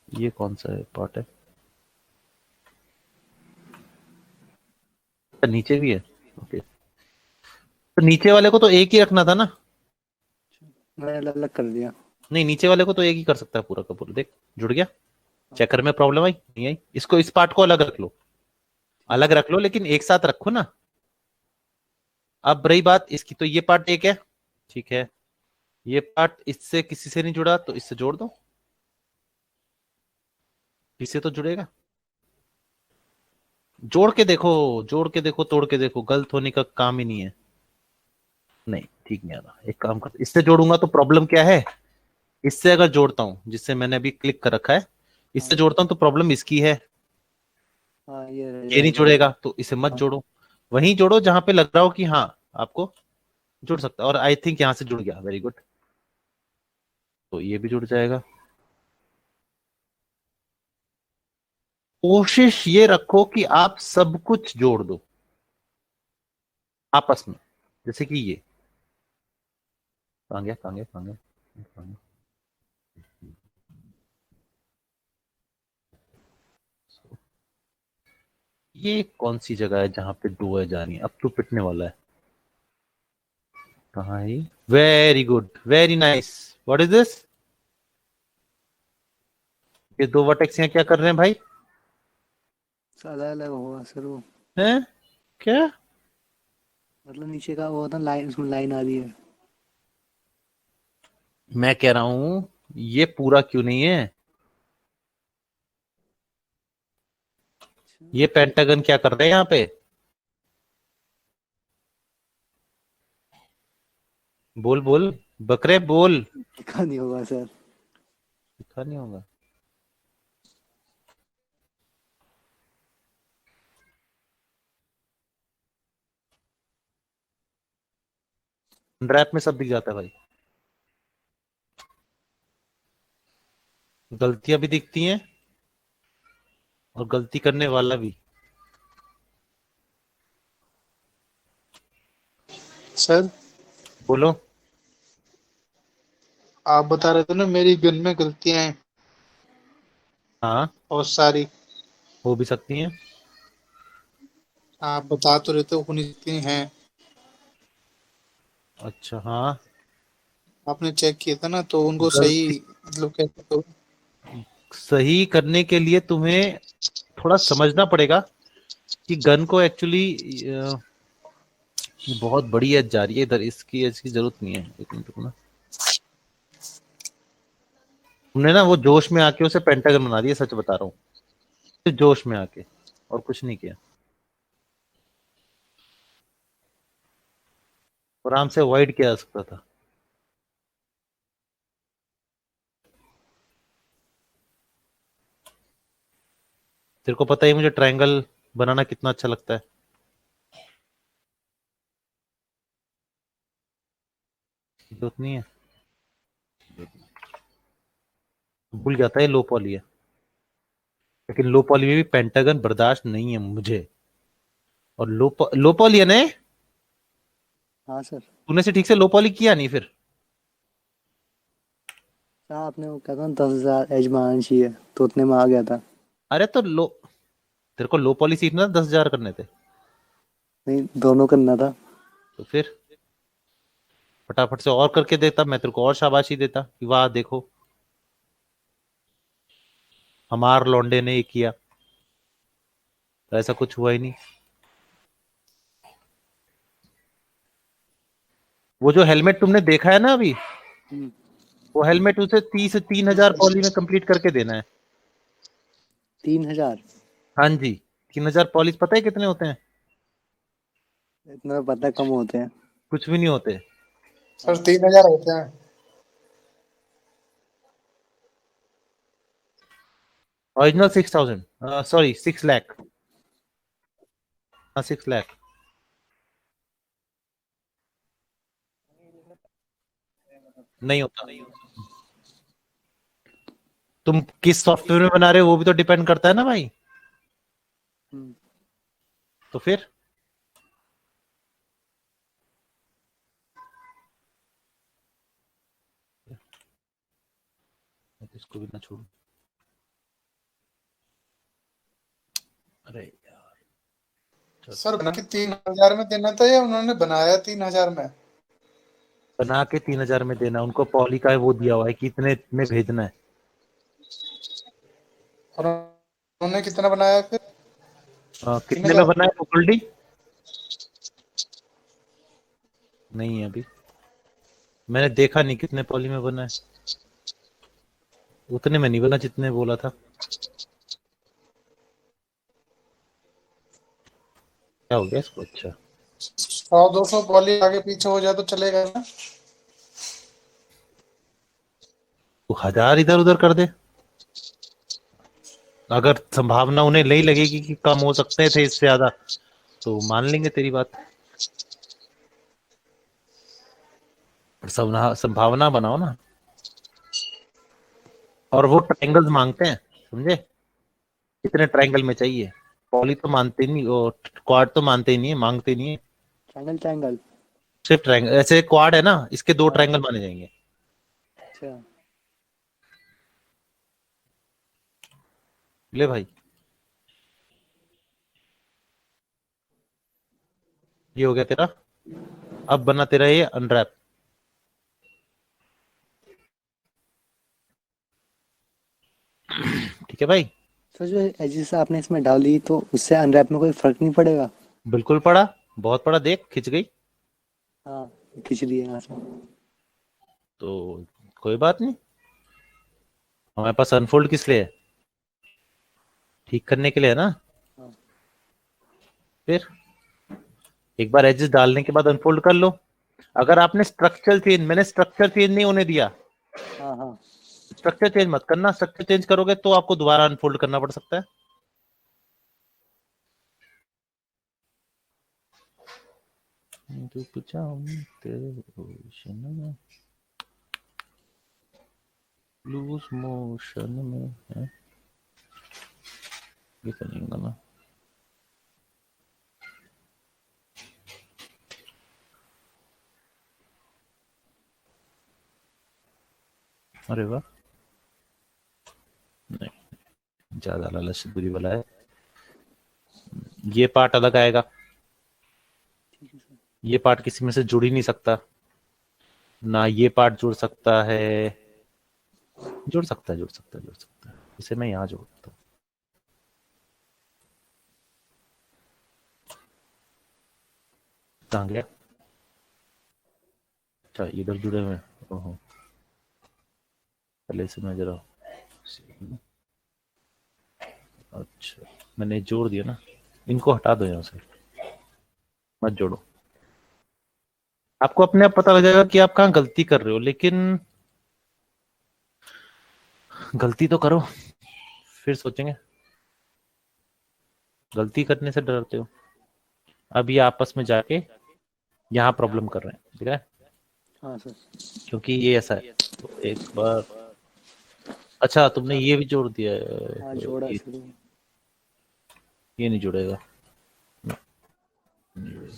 ये कौन सा है पार्ट है, नीचे भी है, ओके। तो नीचे वाले को तो एक ही रखना था ना। मैंने अलग अलग कर दिया। नहीं, नीचे वाले को तो एक ही कर सकता है पूरा का पूरा, देख जुड़ गया। चेकर में प्रॉब्लम आई नहीं आई, इसको इस पार्ट को अलग रख लो, अलग रख लो, लेकिन एक साथ रखो ना। अब रही बात इसकी, तो ये पार्ट एक है, ठीक है। ये पार्ट इससे किसी से नहीं जुड़ा, तो इससे जोड़ दो, इससे तो जुड़ेगा। जोड़ के देखो, जोड़ के देखो, तोड़ के देखो, गलत होने का काम ही नहीं है। नहीं ठीक नहीं आ रहा, एक काम कर, इससे जोड़ूंगा तो प्रॉब्लम क्या है, इससे अगर जोड़ता हूं, जिससे मैंने अभी क्लिक कर रखा है, इससे जोड़ता हूं तो प्रॉब्लम इसकी है, हाँ ये नहीं जुड़ेगा, तो इसे मत जोड़ो। वहीं जोड़ो जहां पे लग रहा हो कि हाँ आपको जुड़ सकता है। और आई थिंक यहां से जुड़ गया, वेरी गुड, तो ये भी जुड़ जाएगा। कोशिश ये रखो कि आप सब कुछ जोड़ दो आपस में, जैसे कि ये कहां गया, कहां गया, कहां गया, कहां गया? ये कौन सी जगह है जहां पे दो है जानी, अब तो पिटने वाला है। कहाँ है? Very good, very nice. What is this? ये दो वर्टेक्स यहाँ क्या कर रहे हैं भाई? अलग अलग होगा सर वो। हैं? क्या? मतलब नीचे का वो होता लाइन, उसमें लाइन आ रही है। मैं कह रहा हूं ये पूरा क्यों नहीं है? ये पेंटागन क्या कर रहे हैं यहाँ पे? बोल बोल, बकरे बोल। लिखा नहीं होगा सर। लिखा नहीं होगा? रैप में सब दिख जाता है भाई, गलतियां भी दिखती हैं और गलती करने वाला भी। सर बोलो। आप बता रहे थे ना मेरी गन में गलतियां हैं हाँ, बहुत सारी। हो भी सकती हैं। आप बता तो रहे थे उतनी हैं। अच्छा हाँ। आपने चेक किया था ना, तो उनको सही गलती मतलब कैसे तो। सही करने के लिए तुम्हें थोड़ा समझना पड़ेगा कि गन को एक्चुअली बहुत बड़ी एज जा रही है इधर, इसकी एज की जरूरत नहीं है। एक मिनट रुकना। तुमने ना वो जोश में आके उसे पेंटागन बना दिया, सच बता रहा हूँ, सिर्फ जोश में आके, और कुछ नहीं किया। आराम से अवॉइड किया जा सकता था। तेरे को पता ही है मुझे ट्रायंगल बनाना कितना अच्छा लगता है। जरूरत नहीं है, भूल जाता है लो पॉली है, लेकिन लो पॉली में भी पेंटागन बर्दाश्त नहीं है मुझे। और लो पॉली है ने, हाँ सर। तूने से ठीक से लो पॉली किया नहीं फिर? सर आपने वो कहा था 10,000 एज मारना चाहिए, तो उतने में आ गया था। अरे तो लो, तेरे को लो पॉली सीखना 10,000 करने थे, नहीं, दोनों करना था। तो फिर फटाफट से और करके देता, मैं तेरे को और शाबाशी देता कि वाह देखो हमार लौंडे ने ये किया। तो ऐसा कुछ हुआ ही नहीं। वो जो हेलमेट तुमने देखा है ना अभी, हम्म, वो हेलमेट उसे 3,000 पॉली में कंप्लीट करके देना है। 3,000? हाँ जी, 3,000 पॉलिश पता है कितने होते हैं? इतना पता, कम होते हैं। कुछ भी नहीं होते। सर 3,000 होते हैं। Original 6,000, sorry 6 lakh. हाँ 6 लाख। नहीं होता। तुम किस सॉफ्टवेयर में बना रहे हो वो भी तो डिपेंड करता है ना भाई। हम्म, तो फिर मैं तो इसको भी ना छोड़ू। अरे यार चल। सर बना के 3,000 में देना था या उन्होंने बनाया 3,000 में? बना के 3,000 में देना, उनको पॉली का वो दिया हुआ है कि इतने में भेजना है। और उन्होंने कितना बनाया फिर? तीन कितने में हजार बना है वो गोल्डी? नहीं है अभी, मैंने देखा नहीं कितने पॉली में बना है। उतने में नहीं बना जितने बोला था। क्या हो गया इसको? अच्छा 100-200 बॉली आगे पीछे हो जाए तो चलेगा ना? तो 1,000 इधर उधर कर दे, अगर संभावना उन्हें नहीं लगेगी कि कम हो सकते थे इससे ज्यादा, तो मान लेंगे तेरी बात। पर संभावना बनाओ ना। और वो ट्रायंगल्स मांगते हैं, समझे? कितने ट्रायंगल में चाहिए? पॉली तो मानते नहीं, और क्वाड तो मानते ही नहीं है, मांगते नहीं है। Triangle triangle. सिर्फ ट्रायंगल, ऐसे क्वाड है ना, इसके 2 हाँ। ट्रायंगल माने जाएंगे। अच्छा। ले भाई, ये हो गया तेरा। अब बना तेरा ये अनरैप। ठीक है भाई। सर जो एजेस आपने इसमें डाली, तो उससे अनरैप में कोई फर्क नहीं पड़ेगा? बिल्कुल पड़ा, बहुत पड़ा, देख खिंच गई। हाँ खींच लिया यहाँ से। तो कोई बात नहीं, हमारे पास अनफोल्ड किस लिए है? ठीक करने के लिए है ना। हाँ। फिर एक बार एजेस डालने के बाद अनफोल्ड कर लो। अगर आपने स्ट्रक्चर चेंज, मैंने स्ट्रक्चर चेंज नहीं होने दिया। हाँ हाँ स्ट्रक्चर चेंज मत करना, स्ट्रक्चर चेंज करोगे तो आपको दोबारा अनफोल्ड करना पड़ सकता है। डूब जाऊं तेरे ओशन में, लूज मोशन में है। ये तो नहीं गाना। अरे वाह, नहीं ज्यादा लालच बुरी बला है। ये पार्ट अलग आएगा, ठीक है सर। ये पार्ट किसी में से जुड़ ही नहीं सकता ना, ये पार्ट जुड़ सकता है। जुड़ सकता है, जुड़ सकता है, जुड़ सकता है। इसे मैं यहाँ जोड़ता हूँ। कहाँ गया? अच्छा इधर जुड़े हुए हैं। ओहो, पहले से मैं जरा, अच्छा मैंने जोड़ दिया ना, इनको हटा दो यहाँ से, मत जोड़ो। आपको अपने आप पता लग जाएगा कि आप कहाँ गलती कर रहे हो, लेकिन गलती तो करो, फिर सोचेंगे। गलती करने से डरते हो। अब ये आपस में जाके यहाँ प्रॉब्लम कर रहे हैं, ठीक है, हाँ सर। क्योंकि ये ऐसा है। तो एक बार, अच्छा तुमने ये भी जोड़ दिया है। हाँ जोड़ा ये, सर। ये नहीं जुड़ेगा। नहीं जुड़ेगा।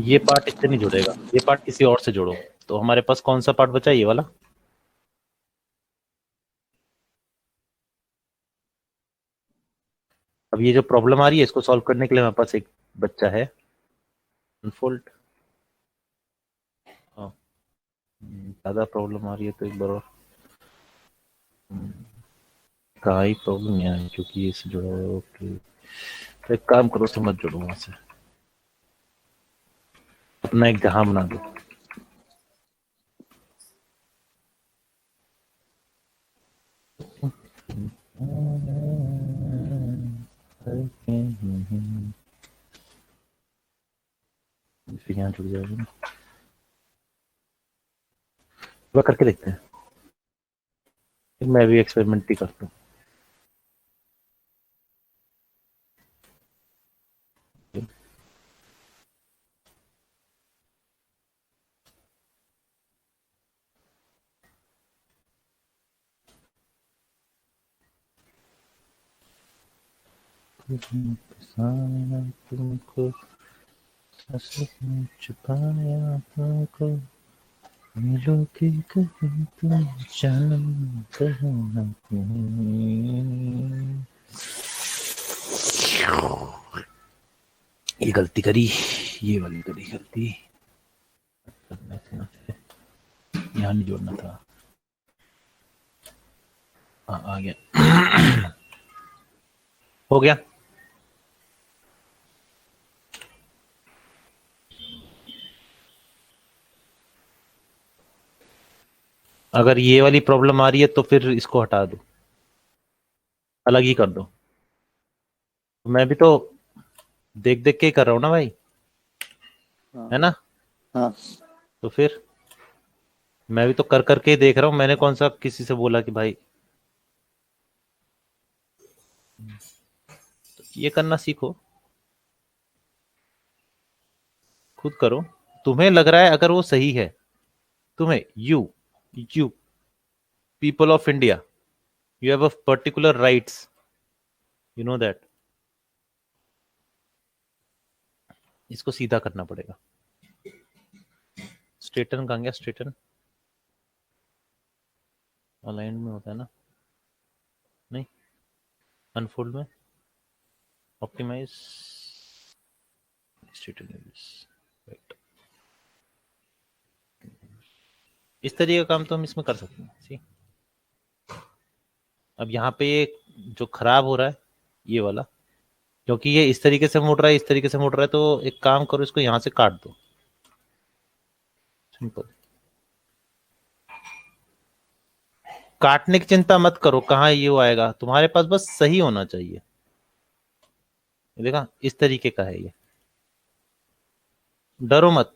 ये पार्ट इससे नहीं जुड़ेगा, ये पार्ट किसी और से जोड़ो। तो हमारे पास कौन सा पार्ट बचा, ये वाला। अब ये जो प्रॉब्लम आ रही है इसको सॉल्व करने के लिए हमारे पास एक बच्चा है, अनफोल्ड। हाँ, ज्यादा प्रॉब्लम आ रही है तो एक बार और, कहाँ ही प्रॉब्लम नहीं है क्योंकि ये से जुड़ा हुआ है। ओके, तो एक काम करो, से मत जोड़ो, वहां से अपना एक जहां बना दो। फिर यहाँ जुड़ जाएगा ना, वह करके देखते हैं। मैं भी एक्सपेरिमेंट ही करता हूँ। तुमको छुपाया तुमको, मिलो के कहीं तुम जान कहना कहीं। ये गलती करी, ये वाली करी गलती, यहाँ नहीं जोड़ना था। हाँ आ गया। हो गया। अगर ये वाली प्रॉब्लम आ रही है तो फिर इसको हटा दो, अलग ही कर दो। मैं भी तो देख देख के ही कर रहा हूँ ना भाई, हाँ है ना। हाँ तो फिर मैं भी तो कर करके ही देख रहा हूँ, मैंने कौन सा किसी से बोला कि भाई। तो ये करना सीखो, खुद करो। तुम्हें लग रहा है अगर वो सही है, तुम्हें you people of India, you have a particular rights, you know that. इसको सीधा करना पड़ेगा। स्ट्रेटन कहाँ गया? स्ट्रेटन अलाइन में होता है ना, नहीं अनफोल्ड में, ऑप्टिमाइज, स्ट्रेटन राइट। इस तरीके का काम तो हम इसमें कर सकते हैं। सी अब यहाँ पे जो खराब हो रहा है ये वाला, क्योंकि ये इस तरीके से मुड़ रहा है, इस तरीके से मुड़ रहा है, तो एक काम करो, इसको यहाँ से काट दो, सिंपल। काटने की चिंता मत करो, कहाँ ये वो आएगा, तुम्हारे पास बस सही होना चाहिए। देखा, इस तरीके का है ये, डरो मत,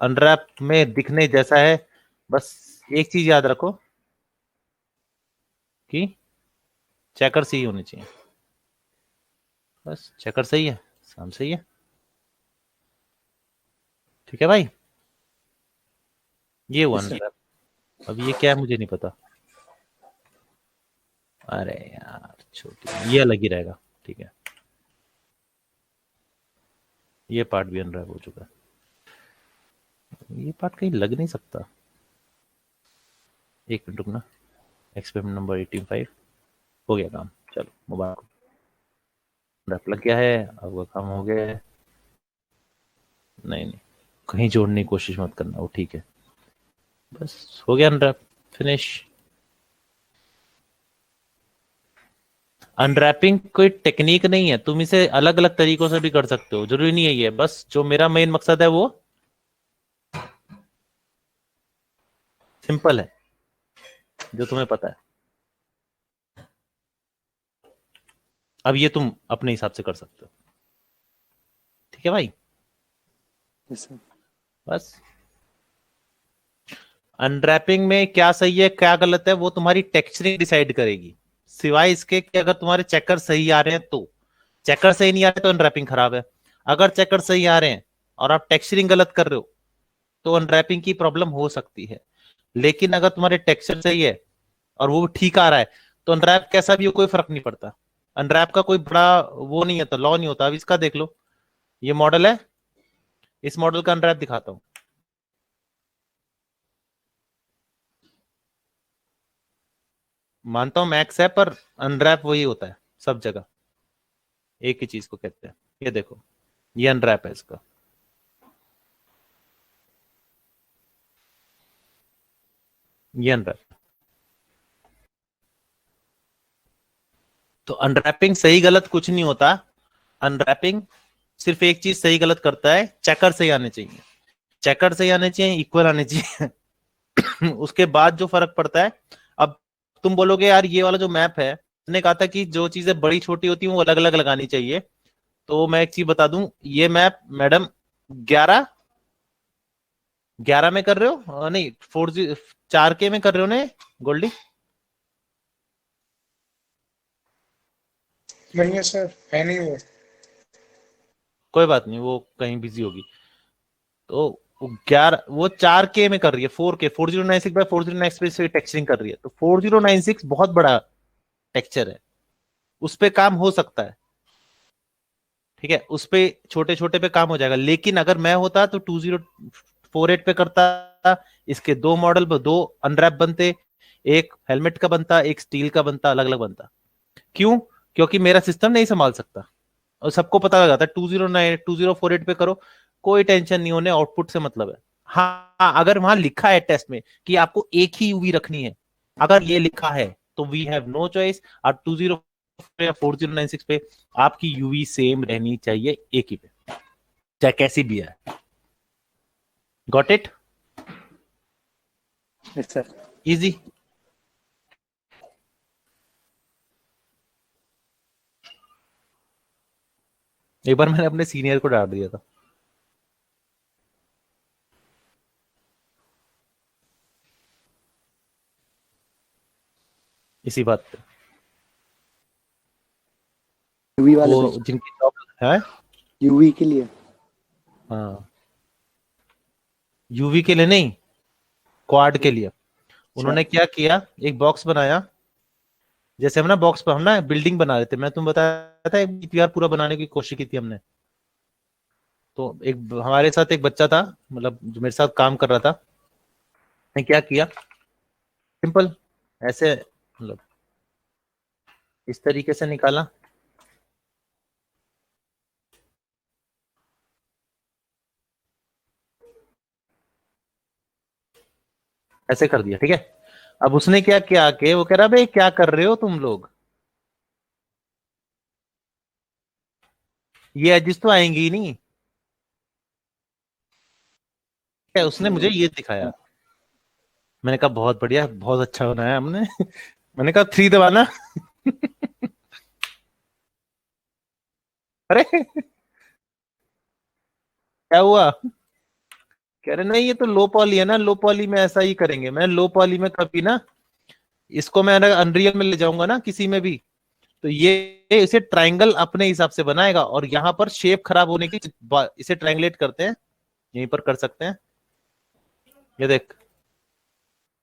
अनरैप में दिखने जैसा है। बस एक चीज याद रखो कि चेकर सही होने चाहिए, बस चेकर सही है, साम सही है, ठीक है भाई। ये हुआ Yes, sir. अनरैप। अब ये क्या है मुझे नहीं पता, अरे यार छोटी, ये अलग ही रहेगा, ठीक है। ये पार्ट भी अनरैप हो चुका है, ये पार्ट कहीं लग नहीं सकता। एक मिनट रुकना, एक्सपेरिमेंट नंबर 85 हो गया काम, चलो मुबारक, रैप लग गया है, आपका काम हो गया है। नहीं नहीं, कहीं जोड़ने की कोशिश मत करना, वो ठीक है, बस हो गया अनरैप, फिनिश। अनरैपिंग कोई टेक्निक नहीं है, तुम इसे अलग अलग तरीकों से भी कर सकते हो, जरूरी नहीं है ये, बस जो मेरा मेन मकसद है वो सिंपल है, जो तुम्हें पता है। अब ये तुम अपने हिसाब से कर सकते हो, ठीक है भाई। Yes, sir. बस अनरैपिंग में क्या सही है क्या गलत है वो तुम्हारी टेक्सचरिंग डिसाइड करेगी, सिवाय इसके कि अगर तुम्हारे चेकर सही आ रहे हैं तो। चेकर सही नहीं आ रहे तो अनरैपिंग खराब है, अगर चेकर सही आ रहे हैं और आप टेक्सचरिंग गलत कर रहे हो तो अनरैपिंग की प्रॉब्लम हो सकती है। लेकिन अगर तुम्हारे टेक्सचर सही है और वो ठीक आ रहा है तो अनरैप कैसा भी हो कोई फर्क नहीं पड़ता। अनरैप का कोई बड़ा वो नहीं होता, लॉ नहीं होता। अब इसका देख लो, ये मॉडल है, इस मॉडल का अनरैप दिखाता हूं। मानता हूं मैक्स है, पर अनरैप वही होता है सब जगह, एक ही चीज को कहते हैं। ये देखो, ये अनरैप है इसका, ये अनरैप। तो अनरैपिंग सही गलत कुछ नहीं होता, अनरैपिंग सिर्फ एक चीज सही गलत करता है, चेकर सही आने चाहिए, चेकर सही आने चाहिए, इक्वल आने चाहिए। उसके बाद जो फर्क पड़ता है, अब तुम बोलोगे यार ये वाला जो मैप है, उसने कहा था कि जो चीजें बड़ी छोटी होती हैं वो अलग अलग लगानी चाहिए। तो मैं एक चीज बता दूं, ये मैप मैडम 11 में कर रहे हो, नहीं 4K में कर रहे हो ना गोल्डी? नहीं है सर, है नहीं वो। कोई बात नहीं, वो कहीं बिजी होगी। तो वो 4K में कर रही है, 4K 4096 बाय 4096 पे टेक्सचरिंग कर रही है। तो 4096 बहुत बड़ा टेक्सचर है, उस पे काम हो सकता है, ठीक है, उस पे छोटे छोटे पे काम हो जाएगा। लेकिन अगर मैं होता तो 2048 पे करता, इसके दो मॉडल, दो अनरैप बनते, एक हेलमेट का बनता, एक स्टील का बनता, अलग अलग बनता। क्यों? क्योंकि मेरा सिस्टम नहीं संभाल सकता, और सबको पता लगा था 2048 पे करो, कोई टेंशन नहीं होने, आउटपुट से मतलब है। हाँ, अगर वहां लिखा है टेस्ट में कि आपको एक ही यूवी रखनी है, अगर ये लिखा है तो वी हैव नो चॉइस। और 4096 पे आपकी यूवी सेम रहनी चाहिए, एक ही पे, चाहे कैसी भी है। Got it? Yes, sir. Easy. एक बार मैंने अपने सीनियर को डांट दिया था, इसी बात पे। UV वाले वो पे, जिनकी जॉब है, UV के लिए। हाँ, यूवी के लिए नहीं, क्वाड के लिए। उन्होंने क्या किया, एक बॉक्स बनाया, जैसे हम ना बॉक्स पर हम ना बिल्डिंग बना रहे थे, मैं तुम बताया था, एक यार पूरा बनाने की कोशिश की थी हमने। तो एक हमारे साथ एक बच्चा था, मतलब जो मेरे साथ काम कर रहा था, ने क्या किया, सिंपल ऐसे, मतलब इस तरीके से निकाला, ऐसे कर दिया, ठीक है। अब उसने क्या किया आके, वो कह रहा भाई क्या कर रहे हो तुम लोग, ये एजिस तो आएंगी ही नहीं। क्या उसने मुझे ये दिखाया, मैंने कहा बहुत बढ़िया, बहुत अच्छा बनाया हमने। मैंने कहा 3 दबाना। अरे क्या हुआ, कह रहे नहीं ये तो लो पॉली है ना, लो पॉली में ऐसा ही करेंगे। मैं लो पॉली में कभी ना, इसको मैं अनरियल में ले जाऊंगा ना किसी में भी, तो ये इसे ट्रायंगल अपने हिसाब से बनाएगा, और यहाँ पर शेप खराब होने की इसे ट्रायंगलेट करते हैं, यहीं पर कर सकते हैं, ये देख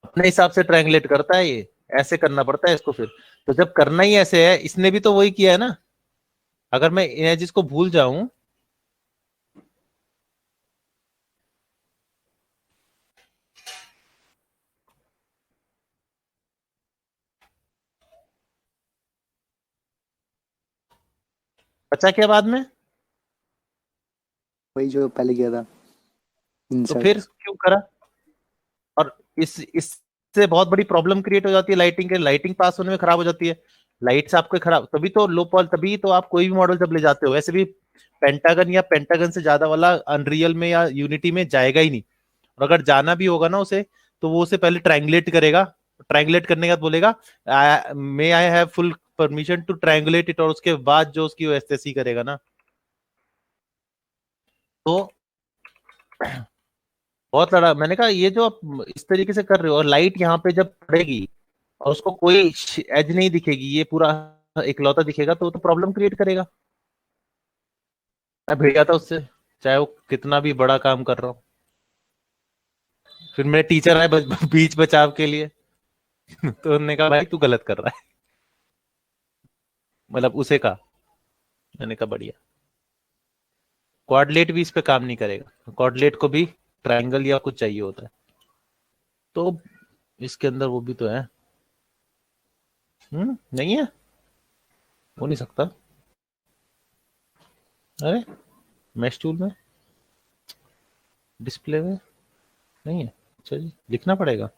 अपने हिसाब से ट्रायंगलेट करता है ये, ऐसे करना पड़ता है इसको फिर। तो जब करना ही ऐसे है, इसने भी तो वही किया है ना। अगर मैं इमेजेस को भूल जाऊं, बचा क्या बाद में, वही जो पहले किया था, तो फिर इंसर्ट। क्यों करा। और इससे बहुत बड़ी प्रॉब्लम क्रिएट हो जाती है, लाइटिंग के, लाइटिंग पास होने में खराब हो जाती है, लाइट्स आपके खराब, तभी तो लो पॉल, तभी तो आप कोई भी मॉडल जब ले जाते हो, वैसे भी पेंटागन या पेंटागन से ज्यादा वाला अनरियल में या यूनिटी में जाएगा ही नहीं। और अगर जाना भी होगा ना उसे, तो वो उसे पहले ट्रायंगुलेट करेगा, ट्रायंगुलेट करने के बाद बोलेगा may I have full permission to triangulate it, और उसके बाद जो उसकी एसटेसी करेगा ना, तो बहुत लड़ा। मैंने कहा ये जो आप इस तरीके से कर रहे हो, और लाइट यहाँ पे जब पड़ेगी और उसको कोई एज नहीं दिखेगी, ये पूरा इकलौता दिखेगा, तो प्रॉब्लम क्रिएट करेगा। मैं भिड़ गया था उससे, चाहे वो कितना भी बड़ा काम कर रहा हूँ। फिर मेरे टीचर आए बीच बचाव के लिए। तो उन्होंने कहा भाई तू गलत कर रहा है, मतलब उसे कहा। मैंने कहा बढ़िया, कोऑर्डिनेट भी इस पे काम नहीं करेगा, कोऑर्डिनेट को भी ट्रायंगल या कुछ चाहिए होता है, तो इसके अंदर वो भी तो है। नहीं है, हो नहीं सकता। अरे मैश टूल में, डिस्प्ले में नहीं है, अच्छा जी लिखना पड़ेगा।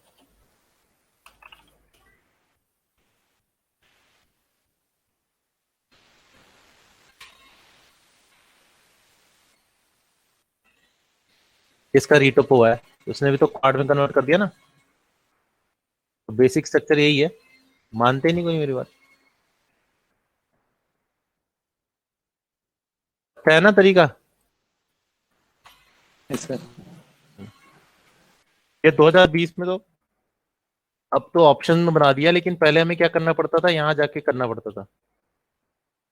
इसका रीटोप हुआ है, उसने भी तो क्वाड में कन्वर्ट कर दिया ना, तो बेसिक स्ट्रक्चर यही है, मानते नहीं कोई मेरी बात। है ना तरीका। Yes sir. ये 2020 में तो, अब तो ऑप्शन में बना दिया, लेकिन पहले हमें क्या करना पड़ता था, यहाँ जाके करना पड़ता था,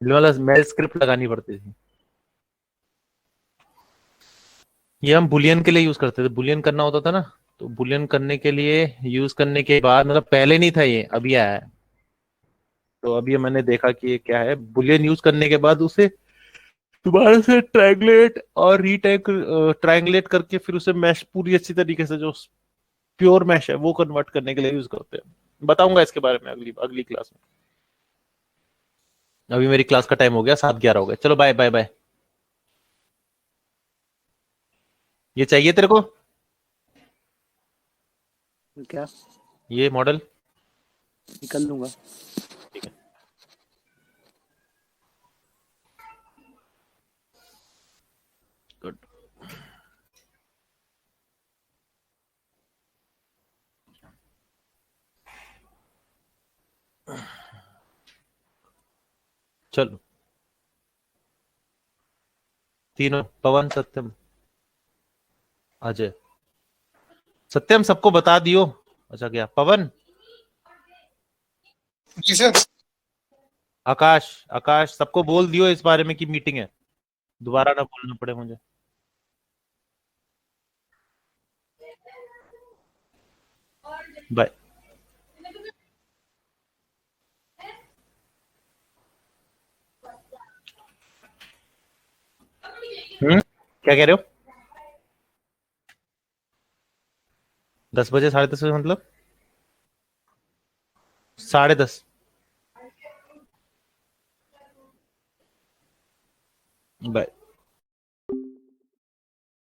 वाला मेल स्क्रिप्ट लगानी पड़ती थी। ये हम बुलियन के लिए यूज करते थे, बुलियन करना होता था ना, तो बुलियन करने के लिए यूज करने के बाद, मतलब पहले नहीं था ये, अभी आया है। तो अभी मैंने देखा कि ये क्या है, बुलियन यूज करने के बाद उसे दोबारा से ट्रायंगलेट और ट्रायंगलेट करके फिर उसे मैश पूरी अच्छी तरीके से, जो प्योर मैश है वो कन्वर्ट करने के लिए यूज करते हैं। बताऊंगा इसके बारे में अगली अगली क्लास में। अभी मेरी क्लास का टाइम हो गया, 7:11 हो गए, चलो बाय बाय बाय। ये चाहिए तेरे को, क्या? ये मॉडल निकल लूंगा। ठीक है। गुड। चलो तीनों, पवन, सत्यम, अजय, सत्यम सबको बता दियो। अच्छा गया पवन, जी सर। आकाश, आकाश सबको बोल दियो इस बारे में कि मीटिंग है, दोबारा ना बोलना पड़े मुझे। बाय। क्या कह रहे हो, 10 बजे, 10:30 बजे मतलब 10:30। बाय।